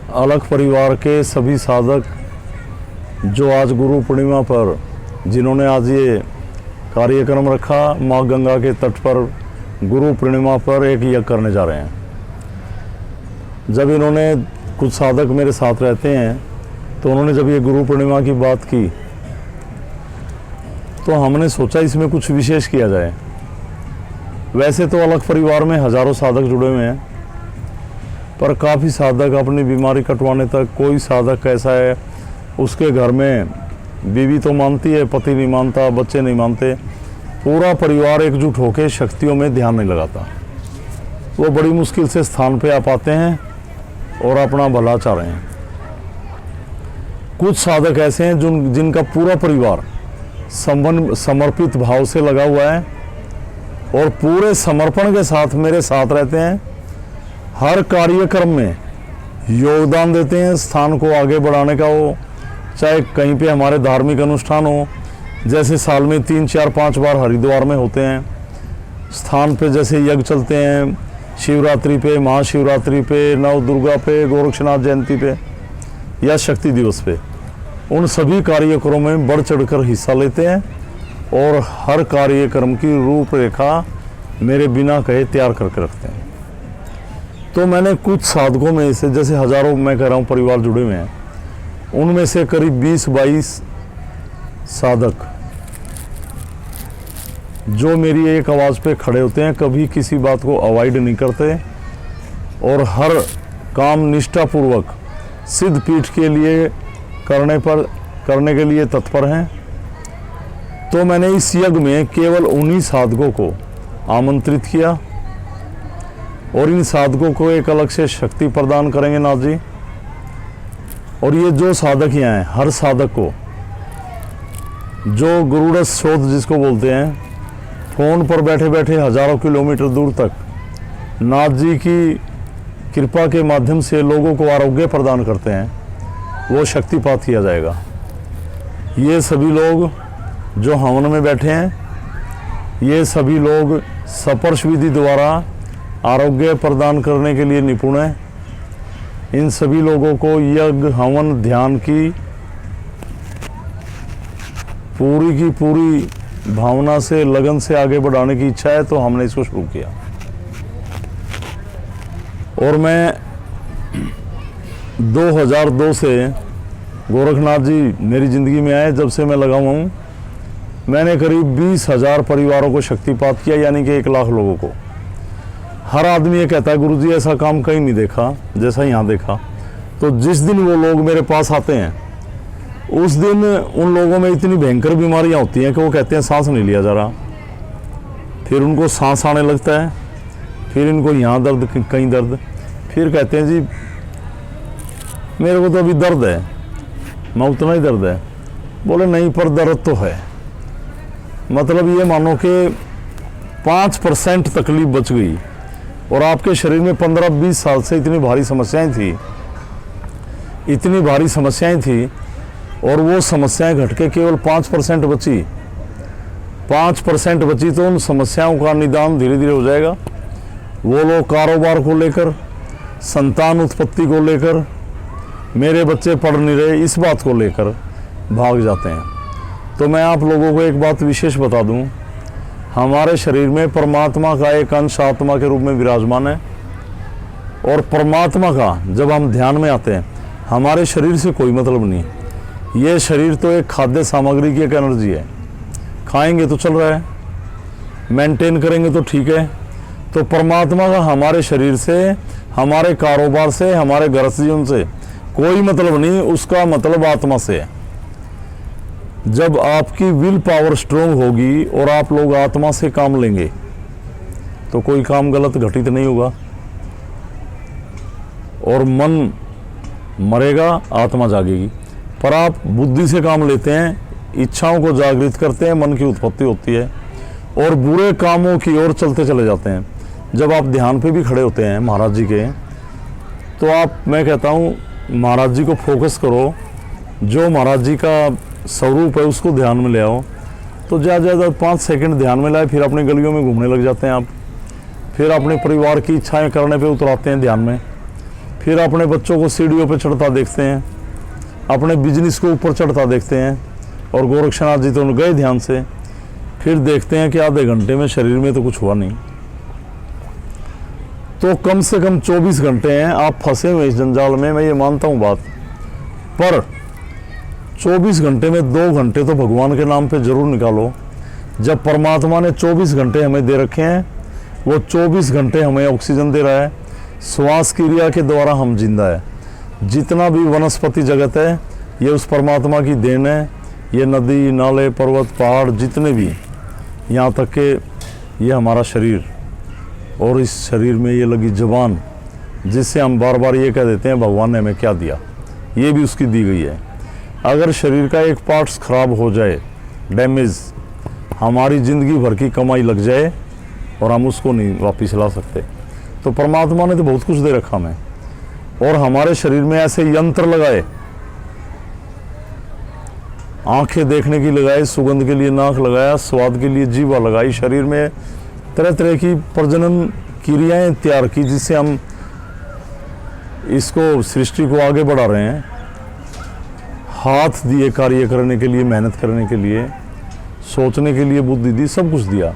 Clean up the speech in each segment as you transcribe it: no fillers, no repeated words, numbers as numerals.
अलग परिवार के सभी साधक जो आज गुरु पूर्णिमा पर जिन्होंने आज ये कार्यक्रम रखा, माँ गंगा के तट पर गुरु पूर्णिमा पर एक यज्ञ करने जा रहे हैं। जब इन्होंने कुछ साधक मेरे साथ रहते हैं तो उन्होंने जब ये गुरु पूर्णिमा की बात की तो हमने सोचा इसमें कुछ विशेष किया जाए। वैसे तो अलग परिवार में हजारों साधक जुड़े हुए हैं, पर काफ़ी साधक अपनी बीमारी कटवाने तक, कोई साधक ऐसा है उसके घर में बीवी तो मानती है, पति नहीं मानता, बच्चे नहीं मानते, पूरा परिवार एकजुट होकर शक्तियों में ध्यान नहीं लगाता। वो बड़ी मुश्किल से स्थान पे आ पाते हैं और अपना भला चाह रहे हैं। कुछ साधक ऐसे हैं जिनका पूरा परिवार समर्पित भाव से लगा हुआ है और पूरे समर्पण के साथ मेरे साथ रहते हैं। हर कार्यक्रम में योगदान देते हैं स्थान को आगे बढ़ाने का। वो चाहे कहीं पे हमारे धार्मिक अनुष्ठान हो, जैसे साल में 3, 4, 5 बार हरिद्वार में होते हैं, स्थान पे जैसे यज्ञ चलते हैं, शिवरात्रि पे, महाशिवरात्रि पे, नव दुर्गा पे, गोरक्षनाथ जयंती पे या शक्ति दिवस पे, उन सभी कार्यक्रमों में बढ़ चढ़कर हिस्सा लेते हैं और हर कार्यक्रम की रूपरेखा मेरे बिना कहे तैयार करके रखते हैं। तो मैंने कुछ साधकों में से, जैसे हजारों मैं कह रहा हूँ परिवार जुड़े हुए हैं, उनमें से करीब 20-22 साधक जो मेरी एक आवाज़ पे खड़े होते हैं, कभी किसी बात को अवॉइड नहीं करते और हर काम निष्ठापूर्वक सिद्ध पीठ के लिए करने के लिए तत्पर हैं। तो मैंने इस यज्ञ में केवल उन्हीं साधकों को आमंत्रित किया और इन साधकों को एक अलग से शक्ति प्रदान करेंगे नाथ जी। और ये जो साधक यहाँ हैं, हर साधक को जो गुरुड़ शोध जिसको बोलते हैं, फ़ोन पर बैठे बैठे हजारों किलोमीटर दूर तक नाथ जी की कृपा के माध्यम से लोगों को आरोग्य प्रदान करते हैं, वो शक्तिपात किया जाएगा। ये सभी लोग जो हवन में बैठे हैं, ये सभी लोग स्पर्श विधि द्वारा आरोग्य प्रदान करने के लिए निपुण हैं। इन सभी लोगों को यज्ञ, हवन, ध्यान की पूरी भावना से, लगन से आगे बढ़ाने की इच्छा है, तो हमने इसको शुरू किया। और मैं 2002 से गोरखनाथ जी मेरी ज़िंदगी में आए, जब से मैं लगा हुआ हूँ, मैंने करीब 20,000 परिवारों को शक्तिपात किया, यानी कि 1 लाख लोगों को। हर आदमी ये कहता है गुरुजी ऐसा काम कहीं नहीं देखा जैसा यहाँ देखा। तो जिस दिन वो लोग मेरे पास आते हैं, उस दिन उन लोगों में इतनी भयंकर बीमारियाँ होती हैं कि वो कहते हैं सांस नहीं लिया जा रहा, फिर उनको सांस आने लगता है, फिर इनको यहाँ दर्द, कहीं दर्द, फिर कहते हैं जी मेरे को तो अभी दर्द है, मैं उतना ही दर्द है। बोले नहीं, पर दर्द तो है। मतलब ये मानो कि 5% तकलीफ बच गई और आपके शरीर में 15-20 साल से इतनी भारी समस्याएं थी और वो समस्याएं घट के केवल 5% बची। 5% बची तो उन समस्याओं का निदान धीरे धीरे हो जाएगा। वो लोग कारोबार को लेकर, संतान उत्पत्ति को लेकर, मेरे बच्चे पढ़ नहीं रहे, इस बात को लेकर भाग जाते हैं। तो मैं आप लोगों को एक बात विशेष बता दूं, हमारे शरीर में परमात्मा का एक अंश आत्मा के रूप में विराजमान है और परमात्मा का जब हम ध्यान में आते हैं, हमारे शरीर से कोई मतलब नहीं। ये शरीर तो एक खाद्य सामग्री की एक एनर्जी है, खाएंगे तो चल रहा है, मेंटेन करेंगे तो ठीक है। तो परमात्मा का हमारे शरीर से, हमारे कारोबार से, हमारे घर जीवन से कोई मतलब नहीं, उसका मतलब आत्मा से है। जब आपकी विल पावर स्ट्रोंग होगी और आप लोग आत्मा से काम लेंगे तो कोई काम गलत घटित नहीं होगा और मन मरेगा, आत्मा जागेगी। पर आप बुद्धि से काम लेते हैं, इच्छाओं को जागृत करते हैं, मन की उत्पत्ति होती है और बुरे कामों की ओर चलते चले जाते हैं। जब आप ध्यान पे भी खड़े होते हैं महाराज जी के, तो आप, मैं कहता हूँ महाराज जी को फोकस करो, जो महाराज जी का स्वरूप है उसको ध्यान में ले आओ। तो ज़्यादा 5 सेकंड ध्यान में लाए, फिर अपनी गलियों में घूमने लग जाते हैं आप, फिर अपने परिवार की इच्छाएं करने पे उतराते हैं ध्यान में, फिर अपने बच्चों को सीढ़ियों पे चढ़ता देखते हैं, अपने बिजनेस को ऊपर चढ़ता देखते हैं, और गोरक्षनाथ जी तो गए ध्यान से, फिर देखते हैं कि आधे घंटे में शरीर में तो कुछ हुआ नहीं। तो कम से कम 24 घंटे हैं आप फंसे हुए इस जंजाल में, मैं ये मानता हूँ बात, पर 24 घंटे में 2 घंटे तो भगवान के नाम पे जरूर निकालो। जब परमात्मा ने 24 घंटे हमें दे रखे हैं, वो 24 घंटे हमें ऑक्सीजन दे रहा है, श्वास क्रिया के द्वारा हम जिंदा है। जितना भी वनस्पति जगत है ये उस परमात्मा की देन है। ये नदी नाले पर्वत पहाड़ जितने भी, यहाँ तक के ये हमारा शरीर, और इस शरीर में ये लगी जबान जिससे हम बार बार ये कह देते हैं भगवान ने हमें क्या दिया, ये भी उसकी दी गई है। अगर शरीर का एक पार्ट्स खराब हो जाए, डैमेज, हमारी ज़िंदगी भर की कमाई लग जाए और हम उसको नहीं वापस ला सकते। तो परमात्मा ने तो बहुत कुछ दे रखा हमें, और हमारे शरीर में ऐसे यंत्र लगाए, आंखें देखने की लगाए, सुगंध के लिए नाक लगाया, स्वाद के लिए जीवा लगाई, शरीर में तरह तरह की प्रजनन क्रियाएं तैयार की जिससे हम इसको सृष्टि को आगे बढ़ा रहे हैं। हाथ दिए कार्य करने के लिए, मेहनत करने के लिए, सोचने के लिए बुद्धि दी, सब कुछ दिया,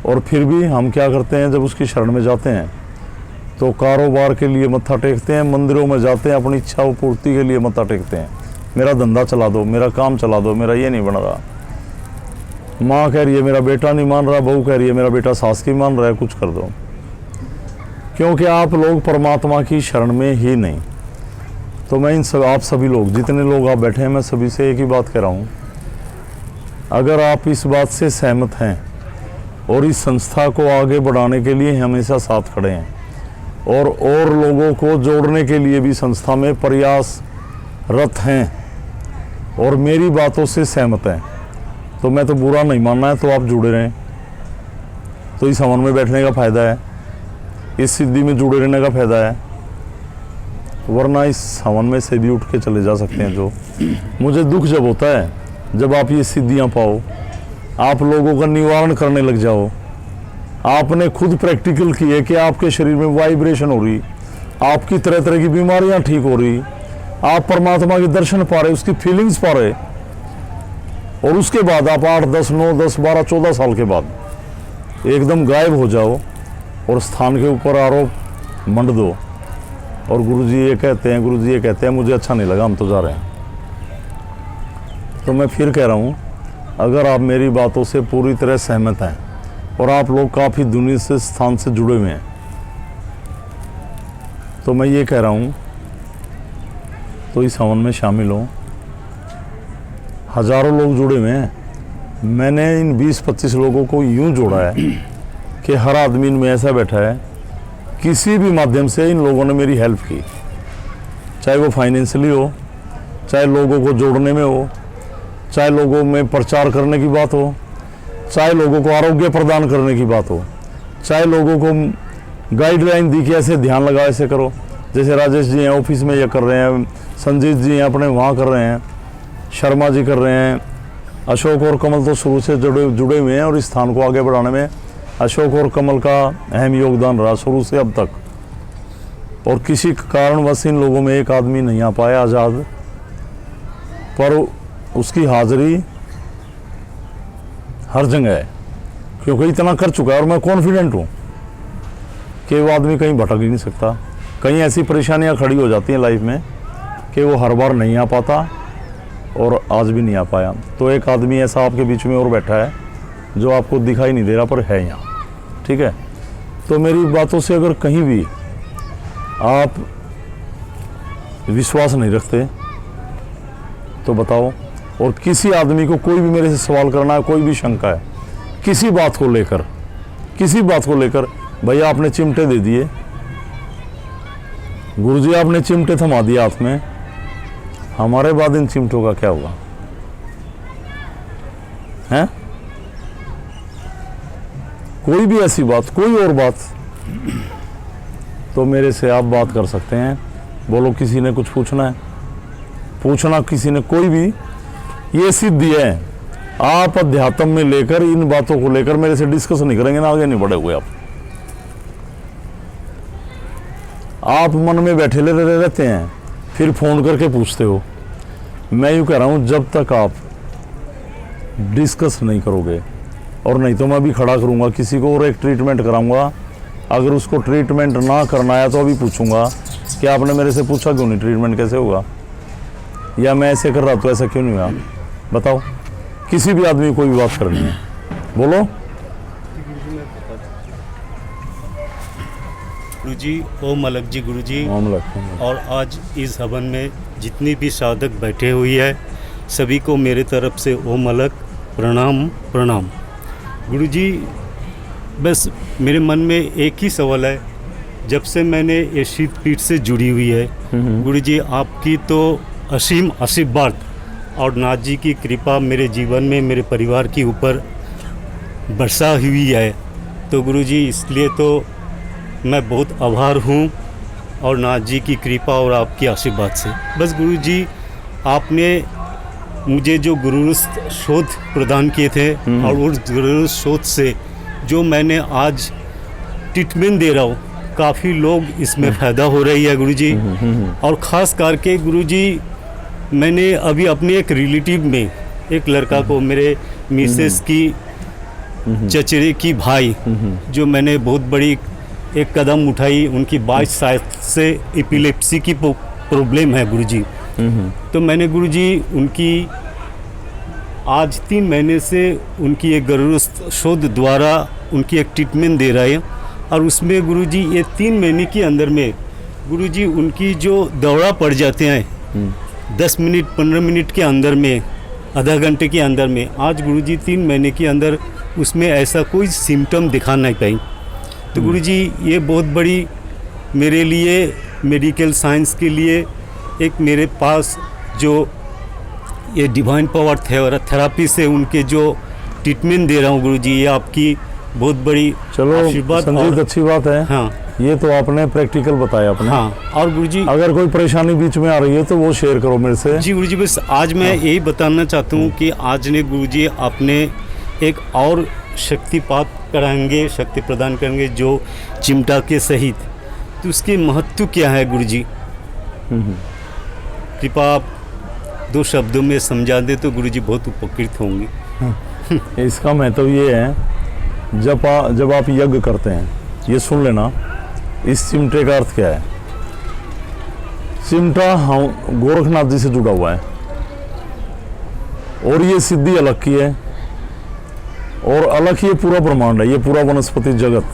और फिर भी हम क्या करते हैं, जब उसकी शरण में जाते हैं तो कारोबार के लिए मत्था टेकते हैं, मंदिरों में जाते हैं, अपनी इच्छा पूर्ति के लिए मत्था टेकते हैं, मेरा धंधा चला दो, मेरा काम चला दो, मेरा ये नहीं बन रहा। माँ कह रही है मेरा बेटा नहीं मान रहा, बहू कह रही है मेरा बेटा सास की मान रहा है, कुछ कर दो, क्योंकि आप लोग परमात्मा की शरण में ही नहीं। तो मैं इन सब, आप सभी लोग, जितने लोग आप बैठे हैं, मैं सभी से एक ही बात कह रहा हूँ, अगर आप इस बात से सहमत हैं और इस संस्था को आगे बढ़ाने के लिए हमेशा साथ खड़े हैं, और लोगों को जोड़ने के लिए भी संस्था में प्रयासरत हैं, और मेरी बातों से सहमत हैं, तो मैं तो बुरा नहीं मानना है, तो आप जुड़े रहें। तो इस हवन में बैठने का फ़ायदा है, इस सिद्धि में जुड़े रहने का फ़ायदा है, वरना इस हवन में से भी उठ के चले जा सकते हैं। जो मुझे दुख जब होता है, जब आप ये सिद्धियाँ पाओ, आप लोगों का निवारण करने लग जाओ, आपने खुद प्रैक्टिकल किए कि आपके शरीर में वाइब्रेशन हो रही, आपकी तरह तरह की बीमारियां ठीक हो रही, आप परमात्मा के दर्शन पा रहे, उसकी फीलिंग्स पा रहे, और उसके बाद आप 8, 10, 9, 10, 12, 14 साल के बाद एकदम गायब हो जाओ और स्थान के ऊपर आरोप मंड दो, और गुरुजी ये कहते हैं, गुरुजी ये कहते हैं, मुझे अच्छा नहीं लगा, हम तो जा रहे हैं। तो मैं फिर कह रहा हूँ, अगर आप मेरी बातों से पूरी तरह सहमत हैं और आप लोग काफ़ी दुनिया से, स्थान से जुड़े हुए हैं, तो मैं ये कह रहा हूँ, तो इस हवन में शामिल हों। हज़ारों लोग जुड़े हुए हैं, मैंने इन 20-25 लोगों को यूँ जोड़ा है कि हर आदमी इनमें ऐसा बैठा है, किसी भी माध्यम से इन लोगों ने मेरी हेल्प की, चाहे वो फाइनेंशियली हो, चाहे लोगों को जोड़ने में हो, चाहे लोगों में प्रचार करने की बात हो, चाहे लोगों को आरोग्य प्रदान करने की बात हो, चाहे लोगों को गाइडलाइन दी कि ऐसे ध्यान लगाओ, ऐसे करो, जैसे राजेश जी हैं ऑफिस में ये कर रहे हैं, संजीत जी हैं अपने वहाँ कर रहे हैं, शर्मा जी कर रहे हैं, अशोक और कमल तो शुरू से जुड़े हुए हैं, और इस स्थान को आगे बढ़ाने में अशोक और कमल का अहम योगदान रहा शुरू से अब तक। और किसी कारणवश इन लोगों में एक आदमी नहीं आ पाया आज़ाद, पर उसकी हाजिरी हर जगह है, क्योंकि इतना कर चुका है, और मैं कॉन्फिडेंट हूँ कि वो आदमी कहीं भटक ही नहीं सकता। कहीं ऐसी परेशानियाँ खड़ी हो जाती हैं लाइफ में कि वो हर बार नहीं आ पाता, और आज भी नहीं आ पाया। तो एक आदमी ऐसा आपके बीच में और बैठा है जो आपको दिखाई नहीं दे रहा, पर है यहाँ, ठीक है। तो मेरी बातों से अगर कहीं भी आप विश्वास नहीं रखते तो बताओ, और किसी आदमी को कोई भी मेरे से सवाल करना है, कोई भी शंका है किसी बात को लेकर, भैया आपने चिमटे दे दिए, गुरुजी आपने चिमटे थमा दिए हाथ में, हमारे बाद इन चिमटों का क्या होगा, हैं? कोई भी ऐसी बात, कोई और बात, तो मेरे से आप बात कर सकते हैं। बोलो, किसी ने कुछ पूछना है, पूछना किसी ने, कोई भी, ये सिद्धि है। आप अध्यात्म में लेकर इन बातों को लेकर मेरे से डिस्कस नहीं करेंगे ना, आगे नहीं बढ़े हुए आप। आप मन में बैठे रहते हैं, फिर फ़ोन करके पूछते हो। मैं यूँ कह रहा हूँ, जब तक आप डिस्कस नहीं करोगे, और नहीं तो मैं भी खड़ा करूँगा किसी को और एक ट्रीटमेंट कराऊँगा। अगर उसको ट्रीटमेंट ना करना आया तो अभी पूछूंगा कि आपने मेरे से पूछा क्यों नहीं ट्रीटमेंट कैसे होगा, या मैं ऐसे कर रहा तो ऐसा क्यों नहीं हुआ। बताओ, किसी भी आदमी को कोई भी बात करनी है, बोलो। गुरुजी, ओम अलग जी गुरुजी। और आज इस हवन में जितनी भी साधक बैठे हुई है, सभी को मेरे तरफ से ओम अलग प्रणाम प्रणाम। गुरुजी, बस मेरे मन में एक ही सवाल है, जब से मैंने ये शीत पीठ से जुड़ी हुई है गुरुजी, आपकी तो असीम आशीर्वाद और नाथ जी की कृपा मेरे जीवन में, मेरे परिवार के ऊपर बरसा हुई है। तो गुरुजी, इसलिए तो मैं बहुत आभार हूँ, और नाथ जी की कृपा और आपकी आशीर्वाद से। बस गुरुजी, आपने मुझे जो गुरु शोध प्रदान किए थे, और उस गुरु शोध से जो मैंने आज ट्रीटमेंट दे रहा हूँ, काफ़ी लोग इसमें फ़ायदा हो रही है गुरुजी। और ख़ास करके गुरुजी, मैंने अभी अपने एक रिलेटिव में एक लड़का को, मेरे मिसेस की चचेरे की भाई, जो मैंने बहुत बड़ी एक कदम उठाई, उनकी 22 साल से एपिलेप्सी की प्रॉब्लम है गुरुजी। तो मैंने गुरुजी उनकी आज 3 महीने से उनकी एक गुरु शोध द्वारा उनकी एक ट्रीटमेंट दे रहे हैं, और उसमें गुरुजी ये 3 महीने के अंदर में गुरुजी उनकी जो दौरा पड़ जाते हैं 10 मिनट 15 मिनट के अंदर में, आधा घंटे के अंदर में, आज गुरुजी 3 महीने के अंदर उसमें ऐसा कोई सिम्टम दिखा नहीं पाई। तो गुरुजी, ये बहुत बड़ी मेरे लिए मेडिकल साइंस के लिए एक मेरे पास जो ये डिवाइन पावर थेरापी से उनके जो ट्रीटमेंट दे रहा हूँ गुरुजी, ये आपकी बहुत बड़ी आशीर्वाद। संजीत, अच्छी बात है। हाँ, ये तो आपने प्रैक्टिकल बताया अपने। हाँ, और गुरुजी, अगर कोई परेशानी बीच में आ रही है तो वो शेयर करो मेरे से। जी गुरुजी, बस आज मैं यही बताना चाहता हूँ कि आज ने गुरुजी आपने एक और शक्तिपात कराएंगे, शक्ति प्रदान करेंगे जो चिमटा के सहित, तो उसके महत्व क्या है गुरुजी? कृपा आप 2 शब्दों में समझा दे तो गुरुजी बहुत उपकृत होंगे। इसका महत्व ये है, जब आप यज्ञ करते हैं, ये सुन लेना, इस चिमटे का अर्थ क्या है। चिमटा हम गोरखनाथ जी से जुड़ा हुआ है, और ये सिद्धि अलग की है, और अलग ये पूरा ब्रह्मांड है, ये पूरा वनस्पति जगत।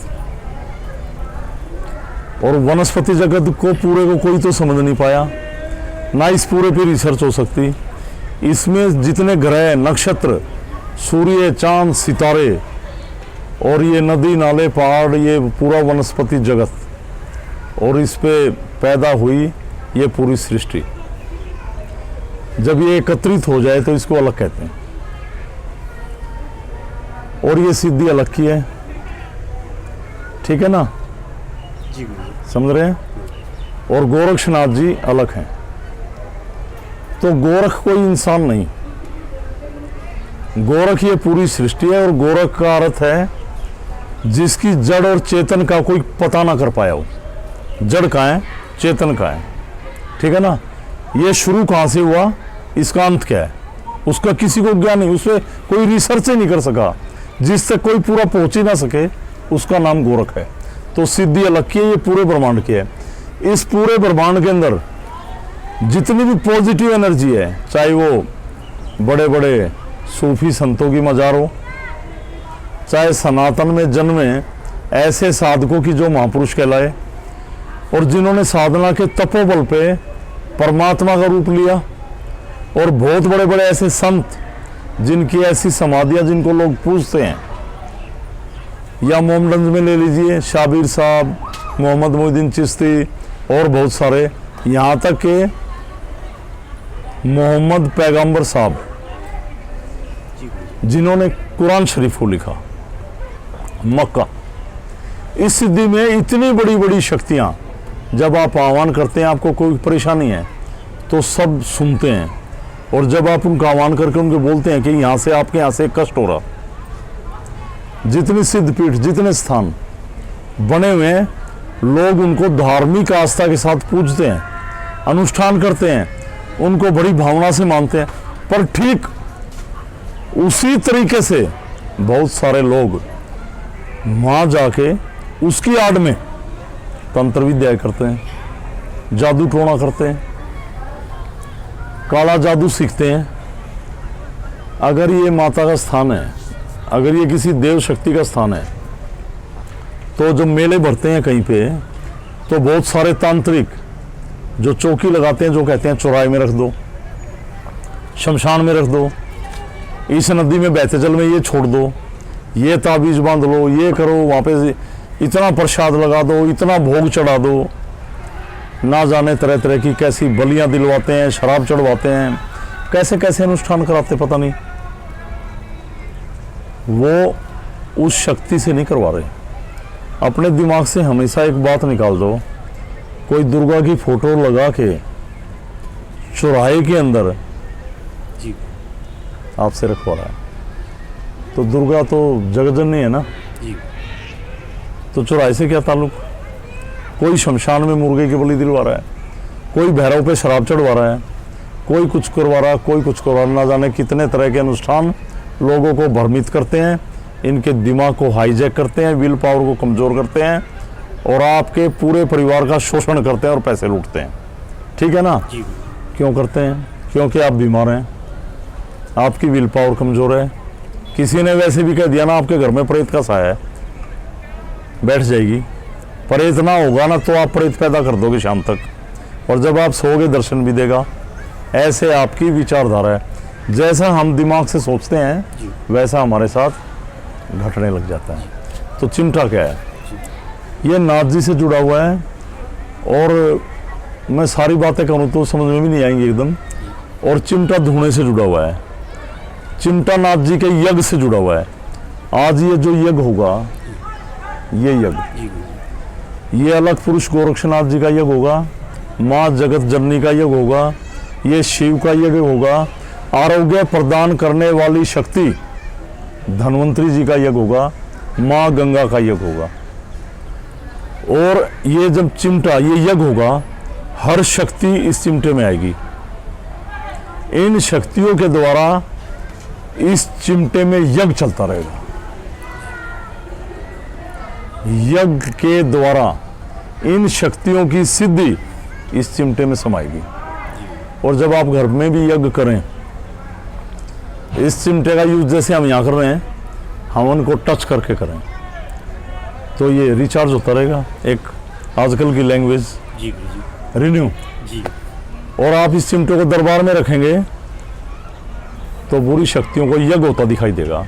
और वनस्पति जगत को पूरे को कोई तो समझ नहीं पाया, ना इस पूरे पे रिसर्च हो सकती। इसमें जितने ग्रह, नक्षत्र, सूर्य, चांद, सितारे, और ये नदी, नाले, पहाड़, ये पूरा वनस्पति जगत, और इस पे पैदा हुई ये पूरी सृष्टि, जब ये एकत्रित हो जाए तो इसको अलग कहते हैं। और ये सिद्धि अलग की है, ठीक है ना? जी गुरुजी, समझ रहे हैं? और गोरक्षनाथ जी अलग हैं। तो गोरख कोई इंसान नहीं, गोरख ये पूरी सृष्टि है। और गोरख का अर्थ है जिसकी जड़ और चेतन का कोई पता ना कर पाया हो। जड़ कहाँ है, चेतन कहाँ है, ठीक है ना? ये शुरू कहाँ से हुआ, इसका अंत क्या है, उसका किसी को ज्ञान नहीं, उसमें कोई रिसर्च ही नहीं कर सका, जिस तक कोई पूरा पहुंच ही ना सके, उसका नाम गोरख है। तो सिद्धि अलग की है, ये पूरे ब्रह्मांड की है। इस पूरे ब्रह्मांड के अंदर जितनी भी पॉजिटिव एनर्जी है, चाहे वो बड़े बड़े सूफी संतों की मजार हो, चाहे सनातन में जन्मे ऐसे साधकों की जो महापुरुष कहलाए, और जिन्होंने साधना के तपोबल पे परमात्मा का रूप लिया, और बहुत बड़े बड़े ऐसे संत जिनकी ऐसी समाधियां जिनको लोग पूजते हैं, या मोमडंज में ले लीजिए शाबिर साहब, मोहम्मद मोहिद्दीन चिश्ती, और बहुत सारे, यहाँ तक के मोहम्मद पैगंबर साहब जिन्होंने कुरान शरीफ को लिखा, मक्का। इस सिद्धि में इतनी बड़ी बड़ी शक्तियाँ, जब आप आह्वान करते हैं, आपको कोई परेशानी है तो सब सुनते हैं, और जब आप उनका आह्वान करके उनको बोलते हैं कि यहाँ से आपके यहाँ से कष्ट हो रहा, जितनी सिद्धपीठ, जितने स्थान बने हुए हैं, लोग उनको धार्मिक आस्था के साथ पूजते हैं, अनुष्ठान करते हैं, उनको बड़ी भावना से मानते हैं। पर ठीक उसी तरीके से बहुत सारे लोग वहाँ जाके उसकी आड़ में तंत्र विद्या करते हैं, जादू टोना करते हैं, काला जादू सीखते हैं। अगर ये माता का स्थान है, अगर ये किसी देव शक्ति का स्थान है, तो जब मेले भरते हैं कहीं पे, तो बहुत सारे तांत्रिक जो चौकी लगाते हैं, जो कहते हैं चौराहे में रख दो, शमशान में रख दो, इस नदी में बहते जल में ये छोड़ दो, ये ताबीज बांध लो, ये करो, वहाँ पे इतना प्रसाद लगा दो, इतना भोग चढ़ा दो, ना जाने तरह तरह की कैसी बलियां दिलवाते हैं, शराब चढ़वाते हैं, कैसे कैसे अनुष्ठान कराते पता नहीं। वो उस शक्ति से नहीं करवा रहे। अपने दिमाग से हमेशा एक बात निकाल दो, कोई दुर्गा की फोटो लगा के चौराहे के अंदर जी आपसे रखवा रहा है, तो दुर्गा तो जगजननी है ना, जी तो चौराहे से क्या ताल्लुक। कोई शमशान में मुर्गे की बलि दिलवा रहा है, कोई भैरव पे शराब चढ़वा रहा है, कोई कुछ करवा रहा है, कोई कुछ करवा रहा है। ना जाने कितने तरह के अनुष्ठान लोगों को भ्रमित करते हैं, इनके दिमाग को हाईजैक करते हैं, विल पावर को कमज़ोर करते हैं, और आपके पूरे परिवार का शोषण करते हैं और पैसे लूटते हैं। ठीक है ना। जी क्यों करते हैं? क्योंकि आप बीमार हैं, आपकी विल पावर कमज़ोर है। किसी ने वैसे भी कह दिया ना, आपके घर में प्रेत का साया है, बैठ जाएगी। प्रेत ना होगा ना तो आप प्रेत पैदा कर दोगे शाम तक, और जब आप सोओगे दर्शन भी देगा। ऐसे आपकी विचारधारा है। जैसा हम दिमाग से सोचते हैं वैसा हमारे साथ घटने लग जाता है। तो चिमटा क्या है? ये नाथ जी से जुड़ा हुआ है, और मैं सारी बातें करूँ तो समझ में भी नहीं आएंगी एकदम। और चिमटा धुने से जुड़ा हुआ है, चिमटा नाथ जी के यज्ञ से जुड़ा हुआ है। आज ये जो यज्ञ होगा, ये यज्ञ, ये अलग पुरुष गोरक्षनाथ जी का यज्ञ होगा, माँ जगत जननी का यज्ञ होगा, ये शिव का यज्ञ होगा, आरोग्य प्रदान करने वाली शक्ति धन्वंतरी जी का यज्ञ होगा, माँ गंगा का यज्ञ होगा। और ये जब चिमटा, ये यज्ञ होगा, हर शक्ति इस चिमटे में आएगी। इन शक्तियों के द्वारा इस चिमटे में यज्ञ चलता रहेगा। यज्ञ के द्वारा इन शक्तियों की सिद्धि इस चिमटे में समाएगी। और जब आप घर में भी यज्ञ करें, इस चिमटे का यूज जैसे हम यहाँ कर रहे हैं, हवन को टच करके करें, तो ये रिचार्ज होता रहेगा। एक आजकल की लैंग्वेज, जी रिन्यू जी। और आप इस चिमटे को दरबार में रखेंगे तो बुरी शक्तियों को यज्ञ होता दिखाई देगा।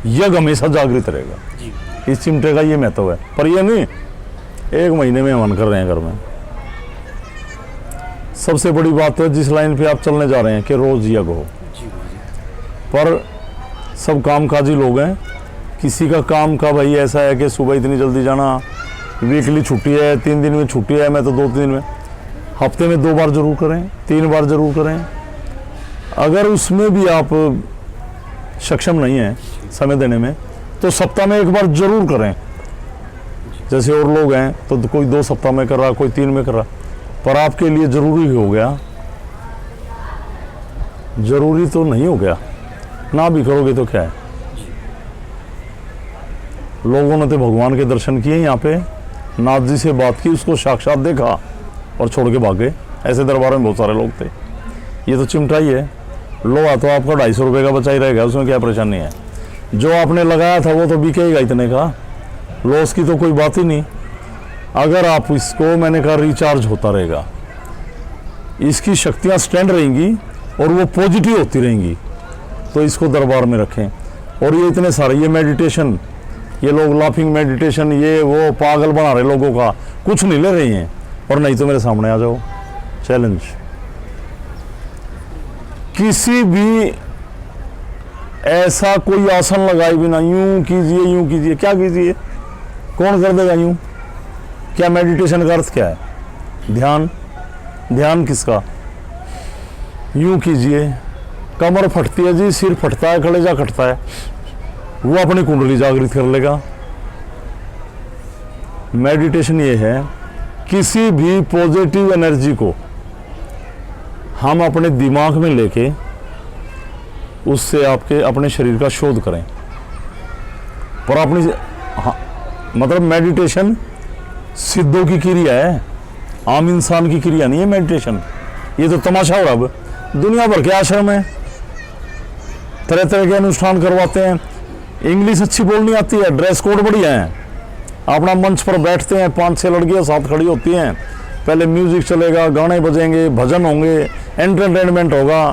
यज्ञ हमेशा जागृत रहेगा। जी इस चिमटे का ये महत्व है। पर ये नहीं 1 महीने में हवन कर रहे हैं घर में। सबसे बड़ी बात है, जिस लाइन पे आप चलने जा रहे हैं कि रोज यज्ञ हो, जी पर सब कामकाजी लोग हैं। किसी का काम का भाई ऐसा है कि सुबह इतनी जल्दी जाना, वीकली छुट्टी है, 3 दिन में छुट्टी है, मैं तो 2 दिन में, हफ्ते में 2 बार जरूर करें, 3 बार जरूर करें। अगर उसमें भी आप सक्षम नहीं हैं समय देने में, तो सप्ताह में 1 बार जरूर करें। जैसे और लोग हैं तो कोई 2 सप्ताह में कर रहा, कोई 3 में कर रहा, पर आपके लिए जरूरी हो गया? जरूरी तो नहीं हो गया। ना भी करोगे तो क्या है। लोगों ने तो भगवान के दर्शन किए यहाँ पे, नाथ जी से बात की, उसको साक्षात देखा और छोड़ के भाग गए। ऐसे दरबार में बहुत सारे लोग थे। ये तो चिमटा ही है। लोहा तो आपका 250 रुपये का बचा ही रहेगा, उसमें क्या परेशानी है। जो आपने लगाया था वो तो बिकेगा इतने का, लॉस की तो कोई बात ही नहीं। अगर आप इसको, मैंने कहा, रिचार्ज होता रहेगा, इसकी शक्तियाँ स्टैंड रहेंगी और वो पॉजिटिव होती रहेंगी, तो इसको दरबार में रखें। और ये इतने सारे, ये मेडिटेशन, ये लोग लाफिंग मेडिटेशन, ये वो पागल बना रहे लोगों का, कुछ नहीं ले रही हैं। और नहीं तो मेरे सामने आ जाओ, चैलेंज। किसी भी ऐसा कोई आसन लगाए बिना यूं कीजिए, क्या कीजिए? कौन कर देगा यूं? क्या मेडिटेशन का अर्थ क्या है? ध्यान। ध्यान किसका? यूं कीजिए। कमर फटती है जी, सिर फटता है, कलेजा कटता है, वो अपनी कुंडली जागृत कर लेगा। मेडिटेशन ये है, किसी भी पॉजिटिव एनर्जी को हम अपने दिमाग में लेके उससे आपके अपने शरीर का शोध करें। पर अपनी मतलब मेडिटेशन सिद्धों की क्रिया है, आम इंसान की क्रिया नहीं है मेडिटेशन। ये तो तमाशा हो रहा है, अब दुनिया भर के आश्रम है, तरह तरह के अनुष्ठान करवाते हैं, इंग्लिश अच्छी बोलनी आती है, ड्रेस कोड बढ़िया है, अपना मंच पर बैठते हैं, 5-6 लड़कियां साथ खड़ी होती हैं, पहले म्यूजिक चलेगा, गाने बजेंगे, भजन होंगे, एंटरटेनमेंट होगा,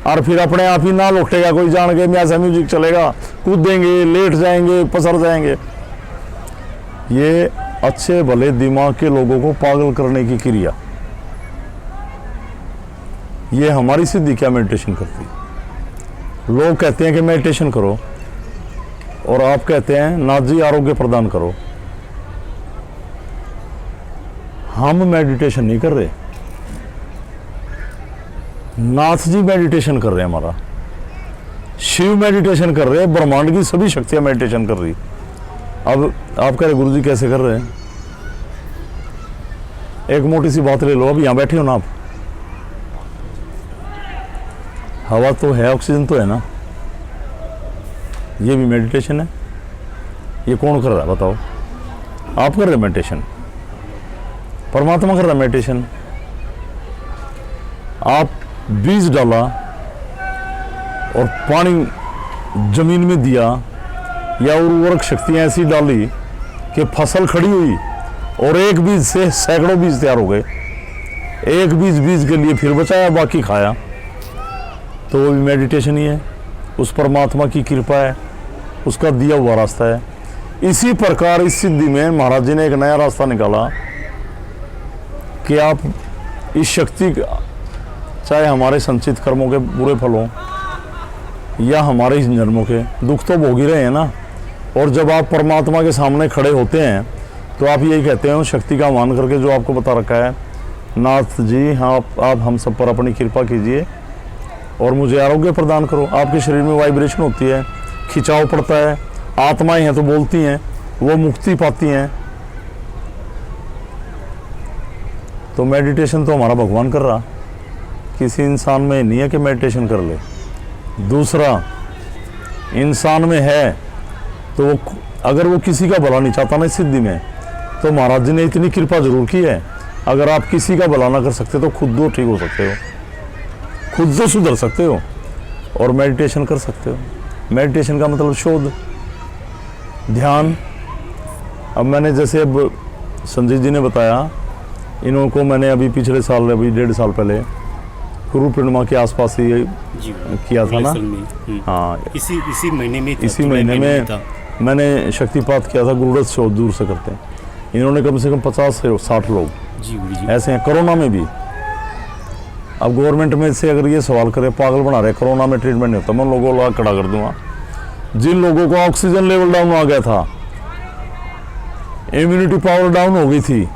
और फिर अपने आप ही ना लौटेगा कोई जान के, ऐसा म्यूजिक चलेगा, कूदेंगे, लेट जाएंगे, पसर जाएंगे। ये अच्छे भले दिमाग के लोगों को पागल करने की क्रिया, ये हमारी सिद्धि क्या मेडिटेशन करती है। लोग कहते हैं कि मेडिटेशन करो और आप कहते हैं नाथ जी आरोग्य प्रदान करो। हम मेडिटेशन नहीं कर रहे, नाथ जी मेडिटेशन कर रहे हैं, हमारा शिव मेडिटेशन कर रहे हैं, ब्रह्मांड की सभी शक्तियां मेडिटेशन कर रही। अब आप कह रहे गुरु जी कैसे कर रहे हैं? एक मोटी सी बात ले लो, अब यहां बैठे हो ना आप, हवा तो है, ऑक्सीजन तो है ना, ये भी मेडिटेशन है। ये कौन कर रहा है बताओ? आप कर रहे मेडिटेशन, परमात्मा कर रहा है मेडिटेशन। आप बीज डाला और पानी जमीन में दिया, या उर्वरक शक्तियां ऐसी डाली कि फसल खड़ी हुई और एक बीज से सैकड़ों बीज तैयार हो गए। एक बीज के लिए फिर बचाया, बाकी खाया, तो वो भी मेडिटेशन ही है। उस परमात्मा की कृपा है, उसका दिया हुआ रास्ता है। इसी प्रकार इस सिद्धि में महाराज जी ने एक नया रास्ता निकाला कि आप इस शक्ति का, चाहे हमारे संचित कर्मों के बुरे फलों या हमारे इस जन्मों के, दुख तो भोग ही रहे हैं ना। और जब आप परमात्मा के सामने खड़े होते हैं तो आप यही कहते हैं उस शक्ति का मान करके जो आपको बता रखा है, नाथ जी हाँ आप हम सब पर अपनी कृपा कीजिए और मुझे आरोग्य प्रदान करो। आपके शरीर में वाइब्रेशन होती है, खिंचाव पड़ता है, आत्माएं हैं तो बोलती हैं, वो मुक्ति पाती हैं। तो मेडिटेशन तो हमारा भगवान कर रहा, किसी इंसान में नहीं है कि मेडिटेशन कर ले। दूसरा, इंसान में है तो वो अगर वो किसी का भला नहीं चाहता ना सिद्धि में, तो महाराज जी ने इतनी कृपा जरूर की है, अगर आप किसी का भला ना कर सकते तो खुद तो ठीक हो सकते हो, खुद तो सुधर सकते हो और मेडिटेशन कर सकते हो। मेडिटेशन का मतलब शोध, ध्यान। अब मैंने जैसे अब संजय जी ने बताया, इन्हों को मैंने अभी पिछले साल, अभी 1.5 साल पहले गुरु पूर्णिमा के आसपास ही किया था ना। हाँ, इसी महीने में, इसी महीने में मैंने शक्तिपात किया था। गुरुरथ शोध दूर से करते हैं, इन्होंने कम से कम 50 से 60 लोग ऐसे हैं। कोरोना में भी, अब गवर्नमेंट में से अगर ये सवाल करे, पागल बना रहे, कोरोना में ट्रीटमेंट नहीं होता, मैं लोगों को खड़ा कर दूंगा। जिन लोगों को ऑक्सीजन लेवल डाउन आ गया था, इम्यूनिटी पावर डाउन हो गई थी,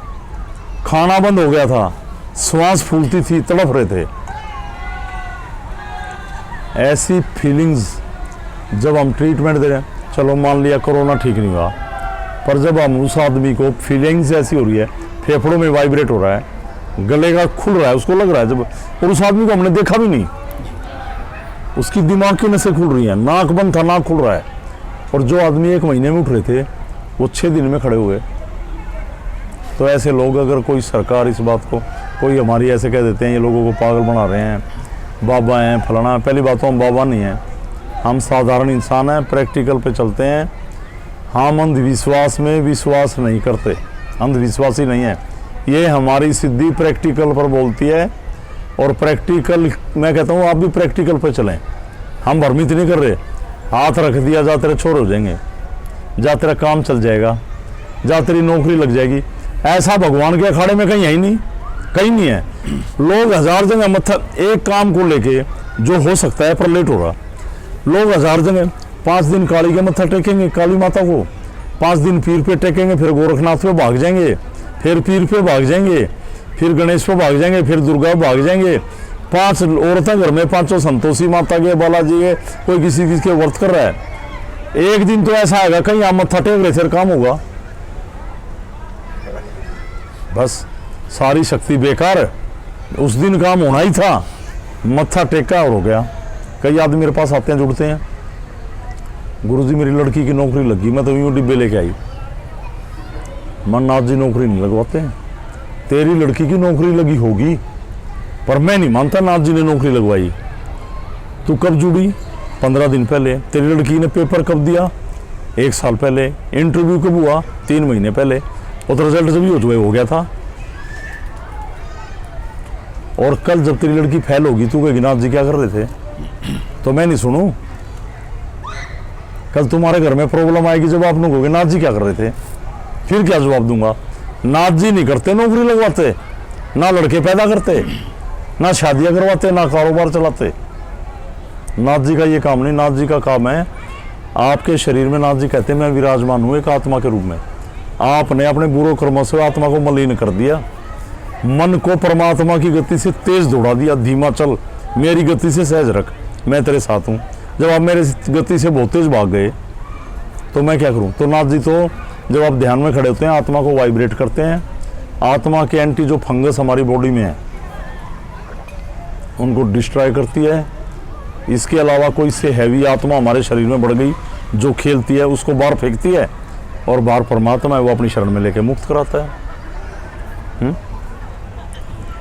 खाना बंद हो गया था, श्वास फूलती थी, तड़प रहे थे, ऐसी फीलिंग्स जब हम ट्रीटमेंट दे रहे हैं, चलो मान लिया कोरोना ठीक नहीं हुआ, पर जब हम उस आदमी को फीलिंग्स ऐसी हो रही है, फेफड़ों में वाइब्रेट हो रहा है, गले का खुल रहा है, उसको लग रहा है जब, और उस आदमी को हमने देखा भी नहीं, उसकी दिमाग की नसें खुल रही हैं, नाक बंद था, नाक खुल रहा है, और जो आदमी 1 महीने में उठ रहे थे वो 6 दिन में खड़े हुए। तो ऐसे लोग, अगर कोई सरकार इस बात को, कोई हमारी ऐसे कह देते हैं ये लोगों को पागल बना रहे हैं, बाबा हैं, फलाना, पहली बात तो हम बाबा नहीं हैं, हम साधारण इंसान हैं, प्रैक्टिकल पे चलते हैं। हम अंधविश्वास में विश्वास नहीं करते, अंधविश्वासी नहीं है। ये हमारी सिद्धि प्रैक्टिकल पर बोलती है, और प्रैक्टिकल, मैं कहता हूँ आप भी प्रैक्टिकल पर चलें। हम भ्रमित नहीं कर रहे, हाथ रख दिया जा तेरे छोर हो जाएंगे, जा तेरा काम चल जाएगा, जा तेरी नौकरी लग जाएगी, ऐसा भगवान के अखाड़े में कहीं है ही नहीं, कहीं नहीं है। लोग 1000 जगह मत्था, एक काम को लेके जो हो सकता है पर लेट हो रहा, लोग 1000 जगह 5 दिन काली के मत्था टेकेंगे, काली माता को, 5 दिन पीर पे टेकेंगे, फिर गोरखनाथ पे भाग जाएंगे, फिर पीर पे भाग जाएंगे, फिर गणेश पे भाग जाएंगे, फिर दुर्गा पे भाग जाएंगे। 5 औरतें घर में, 5 संतोषी माता के, बालाजी के, कोई किसी के व्रत कर रहा है। एक दिन तो ऐसा आएगा कहीं आप मत्था टेक रहे थे, काम होगा। बस सारी शक्ति बेकार है। उस दिन काम होना ही था, मत्था टेका और हो गया। कई आदमी मेरे पास आते हैं, जुड़ते हैं, गुरुजी मेरी लड़की की नौकरी लगी, मैं तो यूँ डिब्बे लेके आई। मन नाथ जी नौकरी नहीं लगवाते हैं, तेरी लड़की की नौकरी लगी होगी, पर मैं नहीं मानता नाथ जी ने नौकरी लगवाई। तू कब जुड़ी? 15 दिन पहले। तेरी लड़की ने पेपर कब दिया? 1 साल पहले। इंटरव्यू कब हुआ? 3 महीने पहले। और तो रिजल्ट जब ही हो गया था। और कल जब तेरी लड़की फेल होगी, तू कहेगी नाथ जी क्या कर रहे थे? तो मैं नहीं सुनूं? कल तुम्हारे घर में प्रॉब्लम आएगी जब आप लोग कहोगे नाथ जी क्या कर रहे थे, फिर क्या जवाब दूंगा? नाथ जी नहीं करते नौकरी लगवाते, ना लड़के पैदा करते, ना शादियां करवाते, ना कारोबार चलाते। नाथ जी का ये काम नहीं। नाथ जी का काम है आपके शरीर में, नाथ जी कहते हैं मैं विराजमान हूं एक आत्मा के रूप में। आपने अपने बुरे कर्मों से आत्मा को मलिन कर दिया, मन को परमात्मा की गति से तेज दौड़ा दिया। धीमा चल, मेरी गति से सहज रख, मैं तेरे साथ हूं। जब आप मेरे गति से बहुत तेज भाग गए तो मैं क्या करूं? तो नाथ जी तो जब आप ध्यान में खड़े होते हैं, आत्मा को वाइब्रेट करते हैं। आत्मा के एंटी जो फंगस हमारी बॉडी में है उनको डिस्ट्रॉय करती है। इसके अलावा कोई से हैवी आत्मा हमारे शरीर में बढ़ गई जो खेलती है, उसको बाहर फेंकती है, और बाहर परमात्मा है वो अपनी शरण में लेके मुक्त कराता है।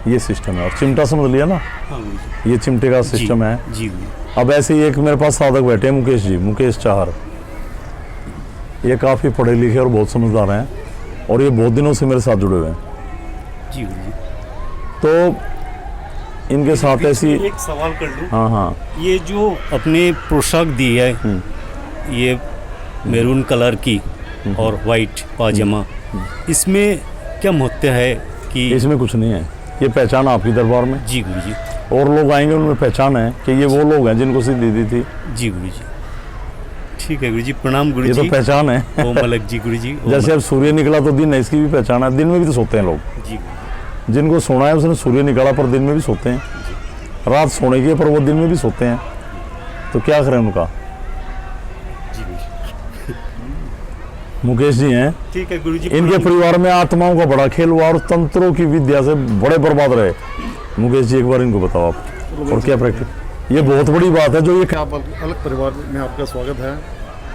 ये सिस्टम है। और चिमटा समझ लिया ना? हाँ गुरुजी। ये चिमटे का सिस्टम है। जी। अब ऐसे ही एक मेरे पास साधक बैठे हैं, मुकेश जी, मुकेश चाहर। ये काफ़ी पढ़े लिखे और बहुत समझदार हैं, और ये बहुत दिनों से मेरे साथ जुड़े हुए हैं। जी गुरुजी। तो इनके साथ ऐसी एक सवाल कर लूँ? हाँ हाँ। ये जो अपने पोशाक दी है, ये मैरून कलर की और वाइट पाजामा, इसमें क्या महत्व है कि? इसमें कुछ नहीं है, ये पहचान आपकी दरबार में। जी गुरुजी। और लोग आएंगे उनमें पहचान है कि ये वो लोग हैं जिनको सिद्धि दी थी। जी गुरुजी। ठीक है गुरुजी, प्रणाम ये गुरुजी। तो पहचान है। ओम अलग जी गुरुजी। जैसे अब सूर्य निकला तो दिन है, इसकी भी पहचान है। दिन में भी तो सोते हैं लोग। जी गुरुजी। जिनको सोना है उसने सूर्य निकाला, पर दिन में भी सोते हैं। रात सोने की है पर वो दिन में भी सोते हैं, तो क्या करें उनका? जी गुरुजी। मुकेश जी हैं, ठीक है गुरुजी। इनके परिवार में आत्माओं का बड़ा खेल हुआ और तंत्रों की विद्या से बड़े बर्बाद रहे। मुकेश जी एक बार इनको बताओ आप, और क्या प्रैक्टिस? ये बहुत बड़ी बात है जो ये आप अलग परिवार में आपका स्वागत है,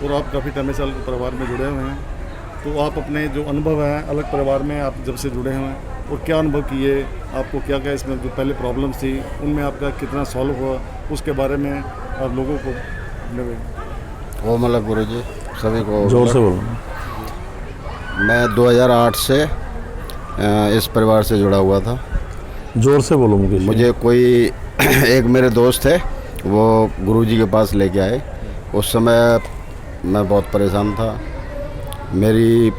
और आप काफ़ी टाइम से अलग परिवार में जुड़े हुए हैं। तो आप अपने जो अनुभव है अलग परिवार में आप जब से जुड़े हुए हैं, और क्या अनुभव किए, आपको क्या क्या इसमें जो पहले प्रॉब्लम्स थी उनमें आपका कितना सॉल्व हुआ, उसके बारे में आप लोगों को ओम अलग गुरुजी सभी को जोर से बोलो। मैं 2008 से इस परिवार से जुड़ा हुआ था। जोर से बोलो मुकेश जी। मुझे कोई एक मेरे दोस्त है, वो गुरुजी के पास लेके आए। उस समय मैं बहुत परेशान था। मेरी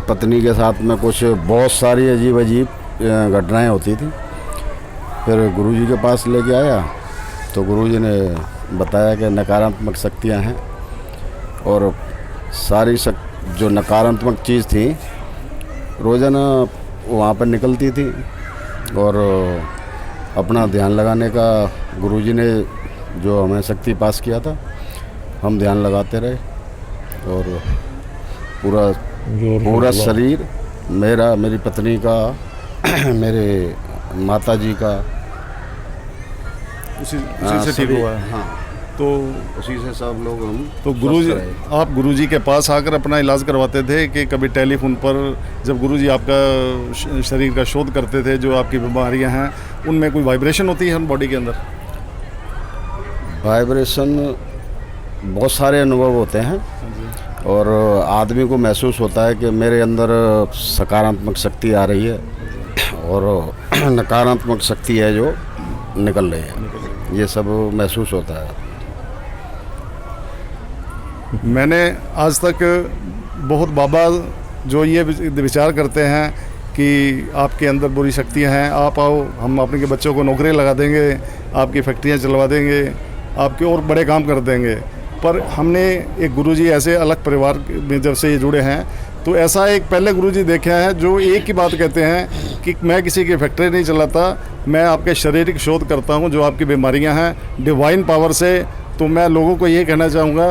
पत्नी के साथ में कुछ बहुत सारी अजीब घटनाएं होती थी। फिर गुरुजी के पास लेके आया तो गुरुजी ने बताया कि नकारात्मक शक्तियां हैं, और सारी जो नकारात्मक चीज़ थी रोज़ाना वहाँ पर निकलती थी। और अपना ध्यान लगाने का गुरुजी ने जो हमें शक्ति पास किया था, हम ध्यान लगाते रहे, और पूरा शरीर मेरा, मेरी पत्नी का, मेरे माता जी का उसी से ठीक हुआ है। हाँ, तो उसी से सब लोग हम तो स्वस्थ रहे। आप गुरुजी के पास आकर अपना इलाज करवाते थे कि कभी टेलीफोन पर जब गुरुजी आपका शरीर का शोध करते थे, जो आपकी बीमारियां हैं उनमें कोई वाइब्रेशन होती है हम बॉडी के अंदर? वाइब्रेशन बहुत सारे अनुभव होते हैं, और आदमी को महसूस होता है कि मेरे अंदर सकारात्मक शक्ति आ रही है, और नकारात्मक शक्ति है जो निकल रही है। ये सब महसूस होता है। मैंने आज तक बहुत बाबा जो ये विचार करते हैं कि आपके अंदर बुरी शक्तियां हैं, आप आओ, हम आपके बच्चों को नौकरी लगा देंगे, आपकी फैक्ट्रियां चलवा देंगे, आपके और बड़े काम कर देंगे। पर हमने एक गुरुजी ऐसे अलग परिवार में जब से ये जुड़े हैं, तो ऐसा एक पहले गुरुजी देखा है जो एक ही बात कहते हैं कि मैं किसी की फैक्ट्री नहीं चलाता, मैं आपके शारीरिक शोध करता हूं जो आपकी बीमारियां हैं डिवाइन पावर से। तो मैं लोगों को ये कहना चाहूँगा